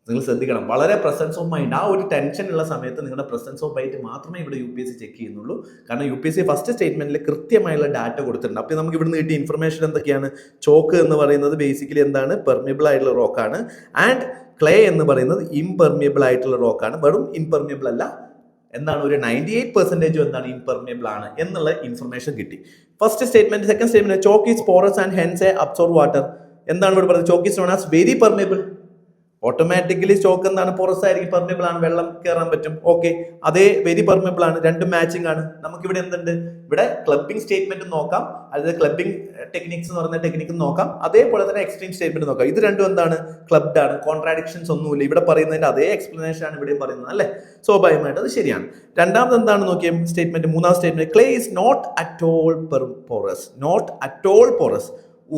നിങ്ങൾ ശ്രദ്ധിക്കണം, വളരെ പ്രസൻസ് ഓഫ് മൈൻഡ്, ആ ഒരു ടെൻഷൻ ഉള്ള സമയത്ത് നിങ്ങളുടെ പ്രസൻസ് ഓഫ് മൈൻഡ് മാത്രമേ ഇവിടെ UPSC ചെക്ക് ചെയ്യുന്നുള്ളൂ. കാരണം UPSC ഫസ്റ്റ് സ്റ്റേറ്റ്മെന്റിൽ കൃത്യമായുള്ള ഡാറ്റ കൊടുത്തിട്ടുണ്ട്. അപ്പോൾ നമുക്ക് ഇവിടുന്ന് കിട്ടിയ ഇൻഫർമേഷൻ എന്തൊക്കെയാണ്? ചോക്ക് എന്ന് പറയുന്നത് ബേസിക്കലി എന്താണ്? പെർമിയബിൾ ആയിട്ടുള്ള റോക്കാണ്. ആൻഡ് ക്ലേ എന്ന് പറയുന്നത് ഇംപെർമിയബിൾ ആയിട്ടുള്ള റോക്കാണ്. വെറും ഇംപെർമിയബിൾ അല്ല, എന്താണ്, ഒരു 98% എന്താണ് ഇംപെർമിയബിൾ ആണ് എന്നുള്ള ഇൻഫർമേഷൻ കിട്ടി. First statement. Second statement, chalk is porous and hence absorb water. എന്താണ് ഇവിടെ പറയുന്നത്? Chalk is known as very permeable. Automatically chalk എന്താണ്? പോറസ് ആയിരിക്കും, പെർമിയബിൾ ആണ്, വെള്ളം കയറാൻ പറ്റും. ഓക്കെ, അതേ വെരി പെർമിയബിൾ ആണ്, 2 മാച്ചിങ് ആണ്. നമുക്ക് ഇവിടെ എന്തുണ്ട്? ഇവിടെ ക്ലബിംഗ് സ്റ്റേറ്റ്മെന്റ് നോക്കാം, അതായത് ക്ലബിംഗ് ടെക്നിക്സ് എന്ന് പറയുന്ന ടെക്നിക്ക് നോക്കാം, അതേപോലെ തന്നെ എക്സ്ട്രീം സ്റ്റേറ്റ്മെന്റ് നോക്കാം. ഇത് രണ്ടും എന്താണ്? ക്ലബ്ഡ് ആണ്, കോൺട്രാഡിക്ഷൻസ് ഒന്നുമില്ല. ഇവിടെ പറയുന്നതിന്റെ അതേ എക്സ്പ്ലനേഷൻ ആണ് ഇവിടെയും പറയുന്നത് അല്ലേ? സ്വാഭാവികമായിട്ട് അത് ശരിയാണ്. രണ്ടാമത് എന്താണ് നോക്കിയ സ്റ്റേറ്റ്മെന്റ്? മൂന്നാം statement, clay is not at all porous. Not at all porous,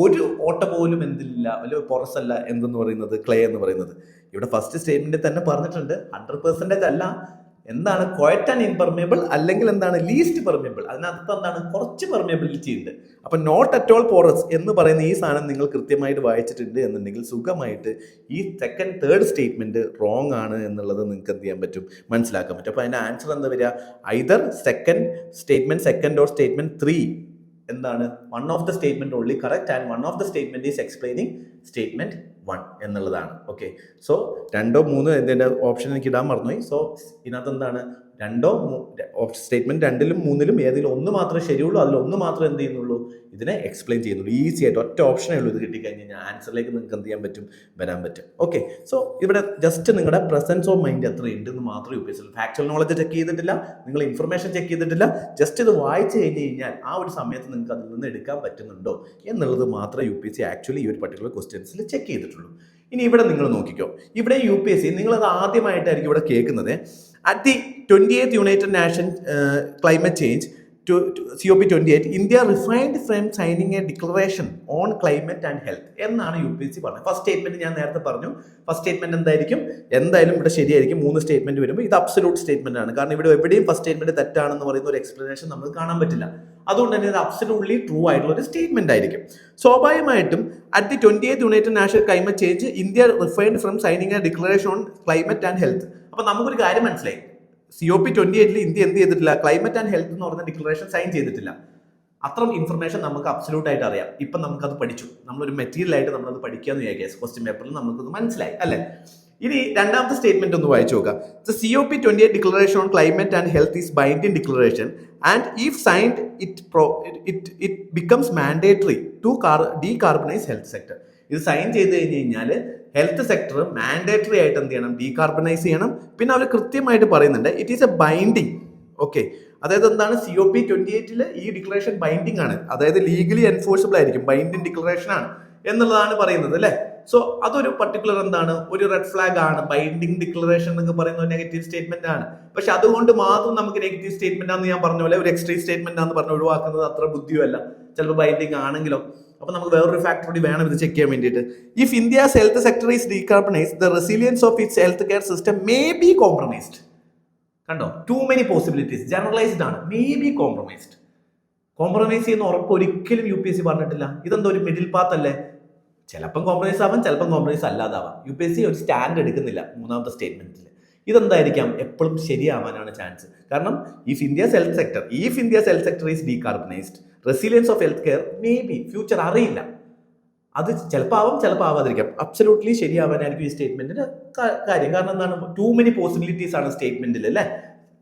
ഒരു ഓട്ട പോലും എന്തില്ല, അല്ലെ പോറസ് അല്ല എന്തെന്ന് പറയുന്നത്, ക്ലേ എന്ന് പറയുന്നത്. ഇവിടെ ഫസ്റ്റ് സ്റ്റേറ്റ്മെന്റിൽ തന്നെ പറഞ്ഞിട്ടുണ്ട് 100% അല്ല, എന്താണ് ക്വയറ്റ് ആൻഡ് ഇംപെർമിയബിൾ അല്ലെങ്കിൽ എന്താണ് ലീസ്റ്റ് പെർമിയബിൾ, അതിനകത്ത് എന്താണ് കുറച്ച് പെർമിയബിലിറ്റി ഉണ്ട്. അപ്പൊ നോട്ട് അറ്റ് ഓൾ പോറസ് എന്ന് പറയുന്ന ഈ സാധനം നിങ്ങൾ കൃത്യമായിട്ട് വായിച്ചിട്ടുണ്ട് എന്നുണ്ടെങ്കിൽ സുഖമായിട്ട് ഈ സെക്കൻഡ് തേർഡ് സ്റ്റേറ്റ്മെന്റ് റോങ് ആണ് എന്നുള്ളത് നിങ്ങൾക്ക് എന്ത് ചെയ്യാൻ പറ്റും, മനസ്സിലാക്കാൻ പറ്റും. അപ്പൊ അതിന്റെ ആൻസർ എന്താ വരിക, either second statement second or statement 3 എന്താണ് one of the statement only correct and one of the statement is explaining statement 1 എന്നുള്ളതാണ്. ഓക്കെ, സോ 2 or 3 എന്തിന്റെ ഓപ്ഷൻ എനിക്ക് ഇടാൻ മറന്നുപോയി. സോ ഇതിനകത്ത് എന്താണ് സ്റ്റേറ്റ്മെന്റ് 2ലും 3ലും ഏതെങ്കിലും ഒന്ന് മാത്രമേ ശരിയുള്ളൂ, അതിലൊന്ന് മാത്രമേ എന്ത് ചെയ്യുന്നുള്ളൂ, ഇതിനെ എക്സ്പ്ലെയിൻ ചെയ്യുന്നുള്ളൂ. ഈസി ആയിട്ട് ഒറ്റ ഓപ്ഷനേ ഉള്ളൂ. ഇത് കിട്ടിക്കഴിഞ്ഞ് കഴിഞ്ഞാൽ ആൻസറിലേക്ക് നിങ്ങൾക്ക് എന്ത് ചെയ്യാൻ പറ്റും, വരാൻ പറ്റും. ഓക്കെ, സോ ഇവിടെ ജസ്റ്റ് നിങ്ങളുടെ പ്രസൻസ് ഓഫ് മൈൻഡ് എത്ര ഉണ്ടെന്ന് മാത്രമേ ഉപയോഗിച്ചുള്ളൂ. ഫാക്ച്വൽ നോളജ് ചെക്ക് ചെയ്തിട്ടില്ല, നിങ്ങൾ ഇൻഫർമേഷൻ ചെക്ക് ചെയ്തിട്ടില്ല, ജസ്റ്റ് ഇത് വായിച്ചു കഴിഞ്ഞ് കഴിഞ്ഞാൽ ആ ഒരു സമയത്ത് നിങ്ങൾക്ക് അതിൽ നിന്ന് എടുക്കാൻ പറ്റുന്നുണ്ടോ എന്നുള്ളത് മാത്രമേ UPSC ആക്ച്വലി ഈ ഒരു പർട്ടിക്കുലർ ക്വസ്റ്റ്യൻസിൽ ചെക്ക് ചെയ്തിട്ടുള്ളൂ. ഇനി ഇവിടെ നിങ്ങൾ നോക്കിക്കോ, ഇവിടെ UPSC നിങ്ങളത് ആദ്യമായിട്ടായിരിക്കും ഇവിടെ കേൾക്കുന്നത്. At the 28th United Nations Climate Change COP28, India refrained from signing a declaration on climate and health എന്നാണ് UPSC പറഞ്ഞത്. ഫസ്റ്റ് സ്റ്റേറ്റ്മെന്റ് ഞാൻ നേരത്തെ പറഞ്ഞു. ഫസ്റ്റ് സ്റ്റേറ്റ്മെന്റ് എന്തായാലും ഇവിടെ ശരിയായിരിക്കും. 3 സ്റ്റേറ്റ്മെന്റ് വരുമ്പോൾ ഇത് അബ്സല്യൂട്ട് സ്റ്റേറ്റ്മെന്റ് ആണ്. കാരണം ഇവിടെ എവിടെയും ഫസ്റ്റ് സ്റ്റേറ്റ്മെന്റ് തെറ്റാണെന്ന് പറയുന്ന ഒരു എക്സ്പ്ലനേഷൻ നമുക്ക് കാണാൻ പറ്റില്ല. അതുകൊണ്ട് തന്നെ ഇത് അബ്സല്യൂട്ട്ലി ട്രൂ ആയിട്ടുള്ള ഒരു സ്റ്റേറ്റ്മെന്റ് ആയിരിക്കും. സ്വാഭാവികമായിട്ടും at the 28th United Nations Climate Change, India refrained from signing a declaration on climate and health. അപ്പൊ നമുക്കൊരു കാര്യം മനസ്സിലായി, COP28 ഇന്ത്യ എന്ത് ചെയ്തിട്ടില്ല, ക്ലൈമറ്റ് ആൻഡ് ഹെൽത്ത് എന്ന് പറയുന്ന ഡിക്ലറേഷൻ സൈൻ ചെയ്തിട്ടില്ല. അത്രയും ഇൻഫർമേഷൻ നമുക്ക് അബ്സല്യൂട്ട് ആയിട്ട് അറിയാം. ഇപ്പം നമുക്കത് പഠിച്ചു, നമ്മളൊരു മെറ്റീരിയൽ ആയിട്ട് നമ്മളത് പഠിക്കാന്ന് വിചാരിക്കുക. ക്വസ്റ്റ്യൻ പേപ്പറിൽ നമുക്കത് മനസ്സിലായി അല്ലേ. ഇനി രണ്ടാമത്തെ സ്റ്റേറ്റ്മെന്റ് ഒന്ന് വായിച്ചു നോക്കാം. The COP28 declaration on climate and health is binding declaration and if signed it becomes mandatory to decarbonize health sector. ഇത് സൈൻ ചെയ്ത് കഴിഞ്ഞ് കഴിഞ്ഞാൽ ഹെൽത്ത് സെക്ടർ മാൻഡേറ്ററി ആയിട്ട് എന്ത് ചെയ്യണം, ഡീകാർബണൈസ് ചെയ്യണം. പിന്നെ അവർ കൃത്യമായിട്ട് പറയുന്നുണ്ട് it is A binding. Okay, അതായത് എന്താണ്, COP28 ഈ ഡിക്ലറേഷൻ ബൈൻഡിങ് ആണ്, അതായത് ലീഗലി എൻഫോഴ്സിബിൾ ആയിരിക്കും, ബൈൻഡിങ് ഡിക്ലറേഷൻ ആണ് എന്നുള്ളതാണ് പറയുന്നത് അല്ലേ. സോ അതൊരു പർട്ടിക്കുലർ എന്താണ്, ഒരു റെഡ് ഫ്ലാഗ് ആണ്. ബൈൻഡിങ് ഡിക്ലറേഷൻ എന്നൊക്കെ പറയുന്ന ഒരു നെഗറ്റീവ് സ്റ്റേറ്റ്മെന്റ് ആണ്. പക്ഷെ അതുകൊണ്ട് മാത്രം നമുക്ക് നെഗറ്റീവ് സ്റ്റേറ്റ്മെന്റ് ആണെന്ന് ഞാൻ പറഞ്ഞ പോലെ ഒരു എക്സ്ട്രീം സ്റ്റേറ്റ്മെന്റ് ആണെന്ന് പറഞ്ഞ് ഒഴിവാക്കുന്നത് അത്ര ബുദ്ധിയുമല്ല. ചിലപ്പോൾ ബൈൻഡിങ് ആണെങ്കിലോ. അപ്പൊ നമുക്ക് വേറൊരു ഫാക്ടർ കൂടി വേണം ഇത് ചെക്ക് ചെയ്യാൻ വേണ്ടിയിട്ട്. If India's health sector is decarbonised, the resilience of its health care system may be compromised. കണ്ടോ, ടു മെനി പോസിബിലിറ്റീസ്, ജനറലൈസ്ഡ് ആണ്, മേ ബി കോംപ്രമൈസ്ഡ്. കോംപ്രമൈസ് ചെയ്യുന്ന ഉറപ്പ് ഒരിക്കലും UPSC പറഞ്ഞിട്ടില്ല. ഇതെന്തോ ഒരു മിഡിൽ പാത്ത് അല്ലേ, ചിലപ്പം കോംപ്രമൈസ് ആവാം, ചിലപ്പം കോംപ്രമൈസ് അല്ലാതാവാം. UPSC ഒരു സ്റ്റാൻഡ് എടുക്കുന്നില്ല മൂന്നാമത്തെ സ്റ്റേറ്റ്മെന്റിൽ. ഇതെന്തായിരിക്കാം, എപ്പോഴും ശരിയാവാനാണ് ചാൻസ്. കാരണം if India's health sector is decarbonised, resilience of health care may be, future അറിയില്ല, അത് ചിലപ്പോൾ ആവാം ചിലപ്പോൾ ആവാതിരിക്കാം. അബ്സല്യൂട്ട്ലി ശരിയാവാനായിരിക്കും ഈ സ്റ്റേറ്റ്മെന്റിന്റെ കാര്യം. കാരണം എന്താണ്, ടു മെനി പോസിബിലിറ്റീസ് ആണ് സ്റ്റേറ്റ്മെന്റിൽ അല്ലേ.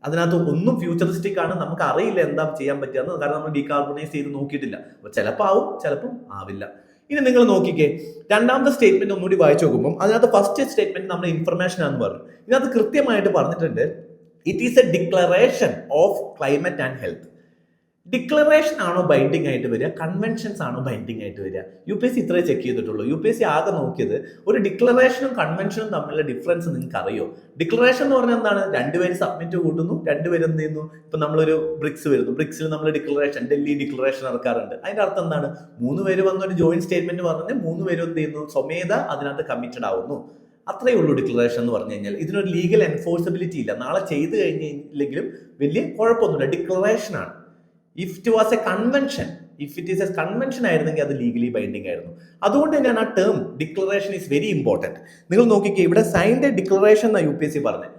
അതിനകത്ത് ഒന്നും ഫ്യൂച്ചറിസ്റ്റിക് ആണ്, നമുക്ക് അറിയില്ല എന്താ ചെയ്യാൻ പറ്റുക, കാരണം നമ്മൾ ഡീകാർബണൈസ് ചെയ്ത് നോക്കിയിട്ടില്ല. അപ്പോൾ ചിലപ്പോൾ ആവും ചിലപ്പം ആവില്ല. ഇനി നിങ്ങൾ നോക്കിക്കേ, രണ്ടാമത്തെ സ്റ്റേറ്റ്മെന്റ് ഒന്നുകൂടി വായിച്ചു നോക്കുമ്പോൾ അതിനകത്ത് ഫസ്റ്റ് സ്റ്റേറ്റ്മെന്റ് നമ്മുടെ ഇൻഫർമേഷൻ ആണെന്ന് പറഞ്ഞു. ഇതിനകത്ത് കൃത്യമായിട്ട് പറഞ്ഞിട്ടുണ്ട് it is a declaration of climate and health. Declaration ആണോ ബൈൻഡിങ് ആയിട്ട് വരിക, കൺവെൻഷൻസ് ആണോ ബൈൻഡിങ് ആയിട്ട് വരിക? UPSC ഇത്രേ ചെക്ക് ചെയ്തിട്ടുള്ളൂ. UPSC ആകെ നോക്കിയത് ഒരു ഡിക്ലറേഷനും കൺവെൻഷനും തമ്മിലുള്ള ഡിഫറൻസ് നിങ്ങൾക്ക് അറിയോ? ഡിക്ലറേഷൻ എന്ന് പറഞ്ഞാൽ എന്താണ്, രണ്ടുപേര് സബ്മിറ്റ് കൂട്ടുന്നു, രണ്ടുപേരും എന്ത് ചെയ്യുന്നു. ഇപ്പൊ നമ്മളൊരു ബ്രിക്സ് വരുന്നു, ബ്രിക്സിൽ നമ്മൾ ഡിക്ലറേഷൻ, ഡൽഹി ഡിക്ലറേഷൻ ഇറക്കാറുണ്ട്. അതിന്റെ അർത്ഥം എന്താണ്, 3 പേര് വന്നൊരു ജോയിന്റ് സ്റ്റേറ്റ്മെന്റ് പറഞ്ഞ് 3 പേരും എന്ത് ചെയ്യുന്നു, സ്വമേധ അതിനകത്ത് കമ്മിറ്റഡ് ആവുന്നു. അത്രയേ ഉള്ളൂ ഡിക്ലറേഷൻ എന്ന് പറഞ്ഞു കഴിഞ്ഞാൽ. ഇതിനൊരു ലീഗൽ എൻഫോഴ്സബിലിറ്റി ഇല്ല. നാളെ ചെയ്ത് കഴിഞ്ഞില്ലെങ്കിലും വലിയ കുഴപ്പമൊന്നുമില്ല, ഡിക്ലറേഷൻ ആണ്. If it was A convention, if it is A convention ആയിരുന്നെങ്കിൽ അത് ലീഗലി ബൈൻഡിങ് ആയിരുന്നു. അതുകൊണ്ട് തന്നെയാണ് ആ term declaration is very important. നിങ്ങൾ നോക്കിക്കേ, ഇവിടെ സൈൻഡ് എ ഡിക്ലറേഷൻ എന്നാണ് UPSC പറഞ്ഞത്.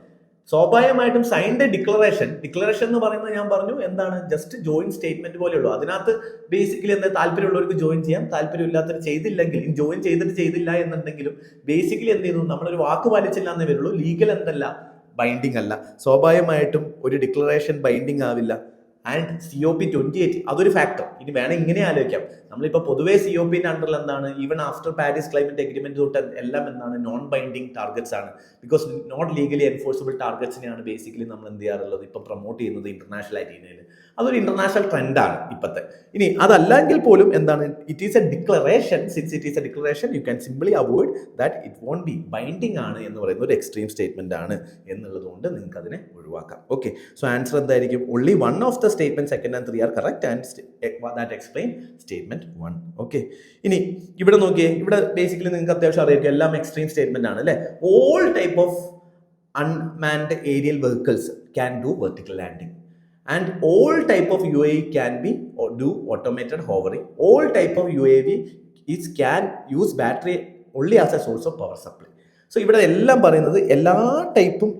സ്വാഭാവികമായിട്ടും സൈൻഡ് എ ഡിക്ലറേഷൻ എന്ന് പറയുന്നത് ഞാൻ പറഞ്ഞു എന്താണ്, ജസ്റ്റ് ജോയിന്റ് സ്റ്റേറ്റ്മെന്റ് പോലെയുള്ളൂ. അതിനകത്ത് ബേസിക്കലി എന്താ, താല്പര്യമുള്ളവർക്ക് ജോയിൻ ചെയ്യാം, താല്പര്യമില്ലാത്തവർ ചെയ്തില്ലെങ്കിൽ, ജോയിൻ ചെയ്തില്ല എന്നുണ്ടെങ്കിലും ബേസിക്കലി എന്ത് ചെയ്യുന്നു, നമ്മളൊരു വാക്ക് പാലിച്ചില്ല എന്നേ വരുള്ളൂ. ലീഗൽ എന്തല്ല, ബൈൻഡിങ് അല്ല. സ്വാഭാവികമായിട്ടും ഒരു ഡിക്ലറേഷൻ ബൈൻഡിങ് ആവില്ല. ആൻഡ് COP28 അതൊരു ഫാക്ടർ. ഇനി വേണം ഇങ്ങനെ ആലോചിക്കാം, നമ്മളിപ്പോൾ പൊതുവേ COPന്റെ അണ്ടറിൽ എന്താണ്, even after Paris climate agreement തൊട്ട് എല്ലാം എന്താണ്, നോൺ ബൈൻഡിങ് ടാർഗറ്റ്സ് ആണ്. ബിക്കോസ് നോട്ട് ലീഗലി എൻഫോഴ്സിബിൾ ടാർഗറ്റ്സിനെയാണ് ബേസിക്കലി നമ്മൾ എന്ത് ചെയ്യാറുള്ളത്, ഇപ്പം പ്രൊമോട്ട് ചെയ്യുന്നത് ഇന്റർനാഷണൽ അരീനയിൽ. അതൊരു ഇന്റർനാഷണൽ ട്രെൻഡാണ് ഇപ്പോഴത്തെ. ഇനി അതല്ലെങ്കിൽ പോലും എന്താണ്, it is a declaration. Since it is a declaration you can simply avoid that it won't be binding ആണ് എന്ന് പറയുന്ന ഒരു എക്സ്ട്രീം സ്റ്റേറ്റ്മെന്റ് ആണ് എന്നുള്ളത് കൊണ്ട് നിങ്ങൾക്ക് അതിനെ ഒഴിവാക്കാം. ഓക്കെ, സോ ആൻസർ എന്തായിരിക്കും, only one of the statement 2 and 3 are correct and that explain statement 1. Okay, ഇനി ഇവിടെ നോക്കിയേ, ഇവിടെ ബേസിക്കലി നിങ്ങൾക്ക് അത്യാവശ്യം അറിയാം എല്ലാം എക്സ്ട്രീം സ്റ്റേറ്റ്മെന്റ് ആണ് അല്ലേ. All type of unmanned aerial vehicles can do vertical landing. And all type of UAV can be or do automated hovering. All type of UAV can use battery only as a source of power supply. So ഇവിടെ എല്ലാം പറയുന്നത് എല്ലാ ടൈപ്പും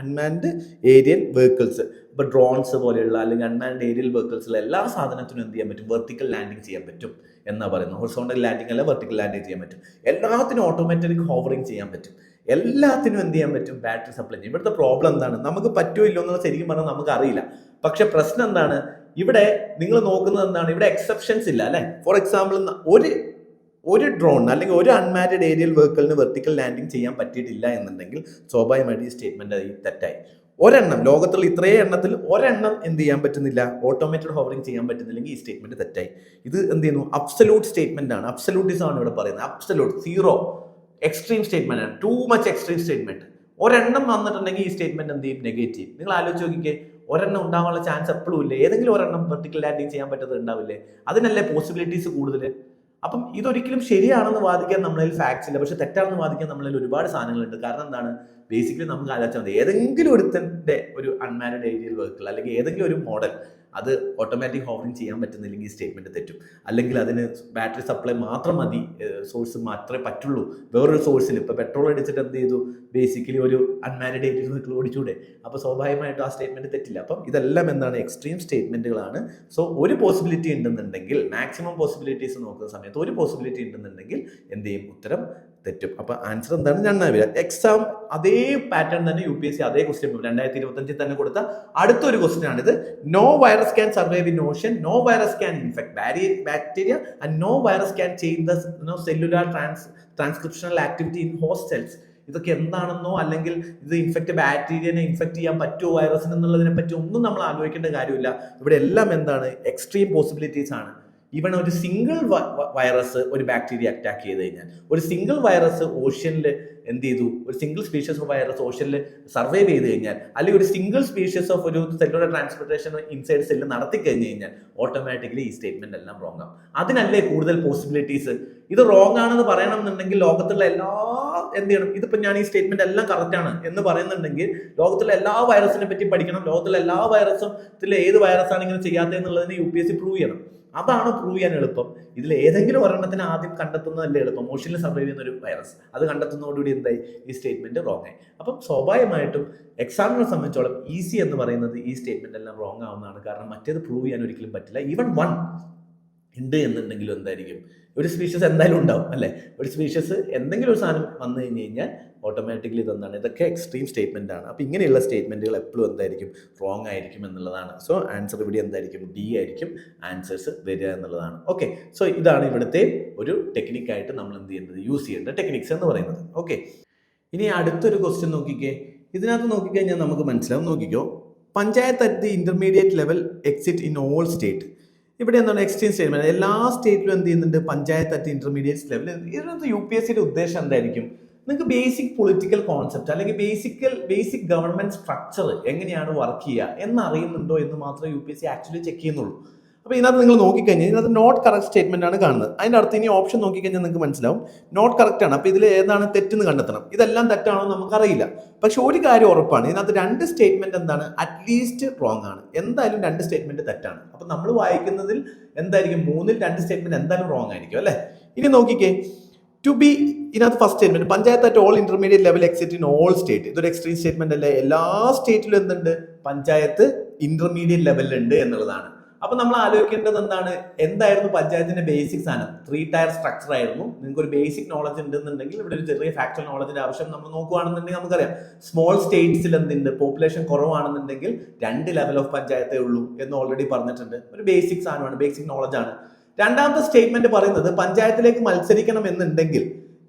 unmanned aerial vehicles, ഇപ്പോൾ drones പോലെയുള്ള അല്ലെങ്കിൽ unmanned aerial വെഹിക്കിൾസിലെ എല്ലാ സാധനത്തിനും എന്ത് ചെയ്യാൻ പറ്റും, വെർട്ടിക്കൽ ലാൻഡിങ് ചെയ്യാൻ പറ്റും എന്നാണ് പറയുന്നത്. ഹൊറിസോണ്ടൽ ലാൻഡിങ് അല്ല, വെർട്ടിക്കൽ ലാൻഡിങ് ചെയ്യാൻ പറ്റും. എല്ലാത്തിനും ഓട്ടോമാറ്റിക് ഹോവറിങ് ചെയ്യാൻ പറ്റും. എല്ലാത്തിനും എന്ത് ചെയ്യാൻ പറ്റും, ബാറ്ററി സപ്ലൈ ചെയ്യും. ഇവിടുത്തെ പ്രോബ്ലം എന്താണ്, നമുക്ക് പറ്റുമോ ഇല്ലോ എന്നുള്ളത് ശരിക്കും പറഞ്ഞാൽ നമുക്ക് അറിയില്ല. പക്ഷെ പ്രശ്നം എന്താണ്, ഇവിടെ നിങ്ങൾ നോക്കുന്നത് എന്താണ്, ഇവിടെ എക്സെപ്ഷൻസ് ഇല്ല അല്ലെ. ഫോർ എക്സാമ്പിൾ ഒരു ഡ്രോൺ അല്ലെങ്കിൽ ഒരു അൺമാരിഡ് ഏരിയൽ വെഹിക്കിളിന് വെർട്ടിക്കൽ ലാൻഡിങ് ചെയ്യാൻ പറ്റിയിട്ടില്ല എന്നുണ്ടെങ്കിൽ സ്വാഭാവികമായിട്ട് ഈ സ്റ്റേറ്റ്മെന്റ് തെറ്റായി. ഒരെണ്ണം ലോകത്തുള്ള ഇത്രയും എണ്ണത്തിൽ ഒരെണ്ണം എന്ത് ചെയ്യാൻ പറ്റുന്നില്ല, ഓട്ടോമേറ്റഡ് ഹോവറിംഗ് ചെയ്യാൻ പറ്റുന്നില്ലെങ്കിൽ ഈ സ്റ്റേറ്റ്മെന്റ് തെറ്റായി. ഇത് എന്ത് ചെയ്യുന്നു, അബ്സല്യൂട്ട് സ്റ്റേറ്റ്മെന്റ് ആണ്. അബ്സല്യൂട്ടിസം ആണ് ഇവിടെ പറയുന്നത്. അബ്സല്യൂട്ട്, സീറോ, എക്സ്ട്രീം സ്റ്റേറ്റ്മെന്റ് ആണ്. Too much extreme statement. ഒരെണ്ണം വന്നിട്ടുണ്ടെങ്കിൽ ഈ സ്റ്റേറ്റ്മെന്റ് എന്ത് ചെയ്യും, നെഗറ്റീവ്. നിങ്ങൾ ആലോചിച്ച് നോക്കിക്കേ, ഒരെണ്ണം ഉണ്ടാവാനുള്ള ചാൻസ് എപ്പോഴും ഇല്ല. ഏതെങ്കിലും ഒരെണ്ണം വെർട്ടിക്കൽ ലാൻഡിങ് ചെയ്യാൻ പറ്റുന്നത് ഉണ്ടാവില്ലേ, അതിനല്ലേ പോസിബിലിറ്റീസ് കൂടുതൽ. അപ്പം ഇതൊരിക്കലും ശരിയാണെന്ന് വാദിക്കാൻ നമ്മളിൽ ഫാക്ട്സ് ഇല്ല, പക്ഷെ തെറ്റാണെന്ന് വാദിക്കാൻ നമ്മളിൽ ഒരുപാട് സാധനങ്ങളുണ്ട്. കാരണം എന്താണ്, ബേസിക്കലി നമുക്ക് ആലോചിച്ചാൽ മതി, ഏതെങ്കിലും ഒരുത്തൻ്റെ ഒരു അൺമാരിഡ് ഏരിയൽ വെഹിക്കിൾ അല്ലെങ്കിൽ ഏതെങ്കിലും ഒരു മോഡൽ അത് ഓട്ടോമാറ്റിക് ഹോവറിംഗ് ചെയ്യാൻ പറ്റുന്നില്ലെങ്കിൽ സ്റ്റേറ്റ്മെന്റ് തെറ്റും. അല്ലെങ്കിൽ അതിന് ബാറ്ററി സപ്ലൈ മാത്രം മതി, സോഴ്സ് മാത്രമേ പറ്റുള്ളൂ. വേറൊരു സോഴ്സിൽ ഇപ്പോൾ പെട്രോൾ അടിച്ചിട്ട് എന്ത് ചെയ്തു, ബേസിക്കലി ഒരു അൺമാരിഡ് ഏരിയൽ വെഹിക്കിൾ ഓടിച്ചൂടെ, അപ്പോൾ സ്വാഭാവികമായിട്ടും ആ സ്റ്റേറ്റ്മെന്റ് തെറ്റില്ല. അപ്പം ഇതെല്ലാം എന്താണ്, എക്സ്ട്രീം സ്റ്റേറ്റ്മെന്റുകളാണ്. സോ ഒരു പോസിബിലിറ്റി ഉണ്ടെന്നുണ്ടെങ്കിൽ, മാക്സിമം പോസിബിലിറ്റീസ് നോക്കുന്ന സമയത്ത് ഒരു പോസിബിലിറ്റി ഉണ്ടെന്നുണ്ടെങ്കിൽ എന്ത് ചെയ്യും, ഉത്തരം തെറ്റും. അപ്പൊ ആൻസർ എന്താണ്, രണ്ടാം എക്സാം അതേ പാറ്റേൺ തന്നെ UPSC അതേ ക്വസ്റ്റ്യൻ 2025 തന്നെ കൊടുത്ത അടുത്തൊരു ക്വസ്റ്റ്യൻ ആണിത്. No virus can survive in ocean, no virus can infect bacteria and no virus can change the cellular transcriptional activity in host cells. ഇതൊക്കെ എന്താണെന്നോ അല്ലെങ്കിൽ ഇത് ബാക്ടീരിയനെ ഇൻഫെക്ട് ചെയ്യാൻ പറ്റുമോ വൈറസിന് എന്നുള്ളതിനെ പറ്റി ഒന്നും നമ്മൾ ആലോചിക്കേണ്ട കാര്യമില്ല. ഇവിടെ എല്ലാം എന്താണ്, എക്സ്ട്രീം പോസിബിലിറ്റീസ് ആണ്. ഈവൻ ഒരു സിംഗിൾ വൈറസ് ഒരു ബാക്ടീരിയ അറ്റാക്ക് ചെയ്ത് കഴിഞ്ഞാൽ, ഒരു സിംഗിൾ വൈറസ് ഓഷ്യനിൽ എന്ത് ചെയ്തു, ഒരു സിംഗിൾ സ്പീഷ്യസ് ഓഫ് വൈറസ് ഓഷ്യനിൽ സർവൈവ് ചെയ്ത് കഴിഞ്ഞാൽ, അല്ലെങ്കിൽ ഒരു സിംഗിൾ സ്പീഷ്യസ് ഓഫ് ഒരു സെല്ലുലാർ ട്രാൻസ്പോർട്ടേഷൻ ഇൻസൈഡ് സെല്ല് നടത്തി കഴിഞ്ഞ് കഴിഞ്ഞാൽ ഓട്ടോമാറ്റിക്കലി ഈ സ്റ്റേറ്റ്മെന്റ് എല്ലാം റോങ് ആവും. അതിനല്ലേ കൂടുതൽ പോസിബിലിറ്റീസ്. ഇത് റോങ് ആണെന്ന് പറയണം എന്നുണ്ടെങ്കിൽ ലോകത്തുള്ള എല്ലാ എന്ത് ചെയ്യണം, ഇതിപ്പോൾ ഞാൻ ഈ സ്റ്റേറ്റ്മെന്റ് എല്ലാം കറക്റ്റ് ആണ് എന്ന് പറയുന്നുണ്ടെങ്കിൽ ലോകത്തുള്ള എല്ലാ വൈറസിനെ പറ്റി പഠിക്കണം. ലോകത്തുള്ള എല്ലാ വൈറസും ഏത് വൈറസാണ് ഇങ്ങനെ ചെയ്യാത്തതെന്നുള്ളതിന് UPSC പ്രൂവ് ചെയ്യണം. അതാണ് പ്രൂവ് ചെയ്യാൻ എളുപ്പം. ഇതിൽ ഏതെങ്കിലും ഒരെണ്ണത്തിന് ആദ്യം കണ്ടെത്തുന്നതല്ലേ എളുപ്പം. ഓഷ്യനിൽ സർവൈവ് ചെയ്യുന്ന ഒരു വൈറസ് അത് കണ്ടെത്തുന്നതോടുകൂടി എന്തായി, ഈ സ്റ്റേറ്റ്മെന്റ് റോങ് ആയി. അപ്പം സ്വാഭാവികമായിട്ടും എക്സാമിനെ സംബന്ധിച്ചോളം ഈസി എന്ന് പറയുന്നത് ഈ സ്റ്റേറ്റ്മെന്റ് എല്ലാം റോങ് ആവുന്നതാണ്. കാരണം മറ്റേത് പ്രൂവ് ചെയ്യാൻ ഒരിക്കലും പറ്റില്ല. ഈവൻ വൺ ഉണ്ട് എന്നുണ്ടെങ്കിലും എന്തായിരിക്കും, ഒരു സ്പീഷ്യസ് എന്തായാലും ഉണ്ടാവും അല്ലേ. ഒരു സ്പീഷ്യസ് എന്തെങ്കിലും ഒരു സാധനം വന്നു കഴിഞ്ഞ് കഴിഞ്ഞാൽ ഓട്ടോമാറ്റിക്കലി ഇതെന്താണ്, ഇതൊക്കെ എക്സ്ട്രീം സ്റ്റേറ്റ്മെന്റ് ആണ്. അപ്പോൾ ഇങ്ങനെയുള്ള സ്റ്റേറ്റ്മെന്റുകൾ എപ്പോഴും എന്തായിരിക്കും, റോങ് ആയിരിക്കും എന്നുള്ളതാണ്. സോ ആൻസർ ഇവിടെ എന്തായിരിക്കും, D ആയിരിക്കും ആൻസേഴ്സ് വരിക എന്നുള്ളതാണ്. ഓക്കെ, സോ ഇതാണ് ഇവിടുത്തെ ഒരു ടെക്നിക്കായിട്ട് നമ്മൾ എന്ത് ചെയ്യേണ്ടത്, യൂസ് ചെയ്യേണ്ട ടെക്നിക്സ് എന്ന് പറയുന്നത്. ഓക്കെ, ഇനി അടുത്തൊരു ക്വസ്റ്റ്യൻ നോക്കിക്കേ. ഇതിനകത്ത് നോക്കിക്കഴിഞ്ഞാൽ നമുക്ക് മനസ്സിലാവും. നോക്കിക്കോ, panchayat at the intermediate level exit in all state. ഇവിടെ എന്താണ്, എക്സ്ട്രീം സ്റ്റേറ്റ്മെന്റ്. എല്ലാ സ്റ്റേറ്റിലും എന്ത് ചെയ്യുന്നുണ്ട്, പഞ്ചായത്ത് അറ്റ് ഇന്റർമീഡിയറ്റ് ലെവൽ. ഇതിനകത്ത് UPSCയുടെ ഉദ്ദേശം എന്തായിരിക്കും, നിങ്ങൾക്ക് ബേസിക് പൊളിറ്റിക്കൽ കോൺസെപ്റ്റ് അല്ലെങ്കിൽ ബേസിക് ഗവൺമെന്റ് സ്ട്രക്ചർ എങ്ങനെയാണ് വർക്ക് ചെയ്യുക എന്നറിയുന്നുണ്ടോ എന്ന് മാത്രമേ UPSC ആക്ച്വലി ചെക്ക് ചെയ്യുന്നുള്ളൂ. അപ്പോൾ ഇതിനകത്ത് നിങ്ങൾ നോക്കിക്കഴിഞ്ഞാൽ ഇതിനകത്ത് നോട്ട് കറക്റ്റ് സ്റ്റേറ്റ്മെന്റ് ആണ് കാണുന്നത്. അതിൻ്റെ അടുത്ത് ഇനി ഓപ്ഷൻ നോക്കിക്കഴിഞ്ഞാൽ നിങ്ങൾക്ക് മനസ്സിലാവും നോട്ട് കറക്റ്റ് ആണ്. അപ്പോൾ ഇതിൽ ഏതാണ് തെറ്റെന്ന് കണ്ടെത്തണം. ഇതെല്ലാം തെറ്റാണോ നമുക്കറിയില്ല. പക്ഷെ ഒരു കാര്യം ഉറപ്പാണ്, ഇതിനകത്ത് 2 സ്റ്റേറ്റ്മെന്റ് എന്താണ്, അറ്റ്ലീസ്റ്റ് റോങ് ആണ്. എന്തായാലും 2 സ്റ്റേറ്റ്മെന്റ് തെറ്റാണ്. അപ്പം നമ്മൾ വായിക്കുന്നതിൽ എന്തായിരിക്കും, 3-ൽ 2 സ്റ്റേറ്റ്മെന്റ് എന്തായാലും റോങ് ആയിരിക്കും അല്ലേ. ഇനി നോക്കിക്കേ, ടു ബി ഇതിനകത്ത് first statement panchayat at all intermediate level exit in all state. ഇതൊരു എക്സ്ട്രീം സ്റ്റേറ്റ്മെന്റ് അല്ലേ. എല്ലാ സ്റ്റേറ്റിലും എന്തുണ്ട്, പഞ്ചായത്ത് ഇന്റർമീഡിയറ്റ് ലെവലിലുണ്ട് എന്നുള്ളതാണ്. അപ്പൊ നമ്മൾ ആലോചിക്കേണ്ടത് എന്താണ്, എന്തായിരുന്നു പഞ്ചായത്തിന്റെ ബേസിക് സാധനം, 3 ടയർ സ്ട്രക്ചർ ആയിരുന്നു. നിങ്ങൾക്ക് ഒരു ബേസിക് നോളജ് ഉണ്ടെന്നുണ്ടെങ്കിൽ ഇവിടെ ഒരു ചെറിയ ഫാക്ച്വൽ നോളജിന്റെ ആവശ്യം നമ്മൾ നോക്കുകയാണെന്നുണ്ടെങ്കിൽ നമുക്കറിയാം. സ്മോൾ സ്റ്റേറ്റ്സിൽ എന്തുണ്ട്, പോപ്പുലേഷൻ കുറവാണെന്നുണ്ടെങ്കിൽ 2 ലെവൽ ഓഫ് പഞ്ചായത്തേ ഉള്ളൂ എന്ന് ഓൾറെഡി പറഞ്ഞിട്ടുണ്ട്. ഒരു ബേസിക് സാധനമാണ്, ബേസിക് നോളജ് ആണ്. രണ്ടാമത്തെ സ്റ്റേറ്റ്മെന്റ് പറയുന്നത് പഞ്ചായത്തിലേക്ക് മത്സരിക്കണം എന്നുണ്ടെങ്കിൽ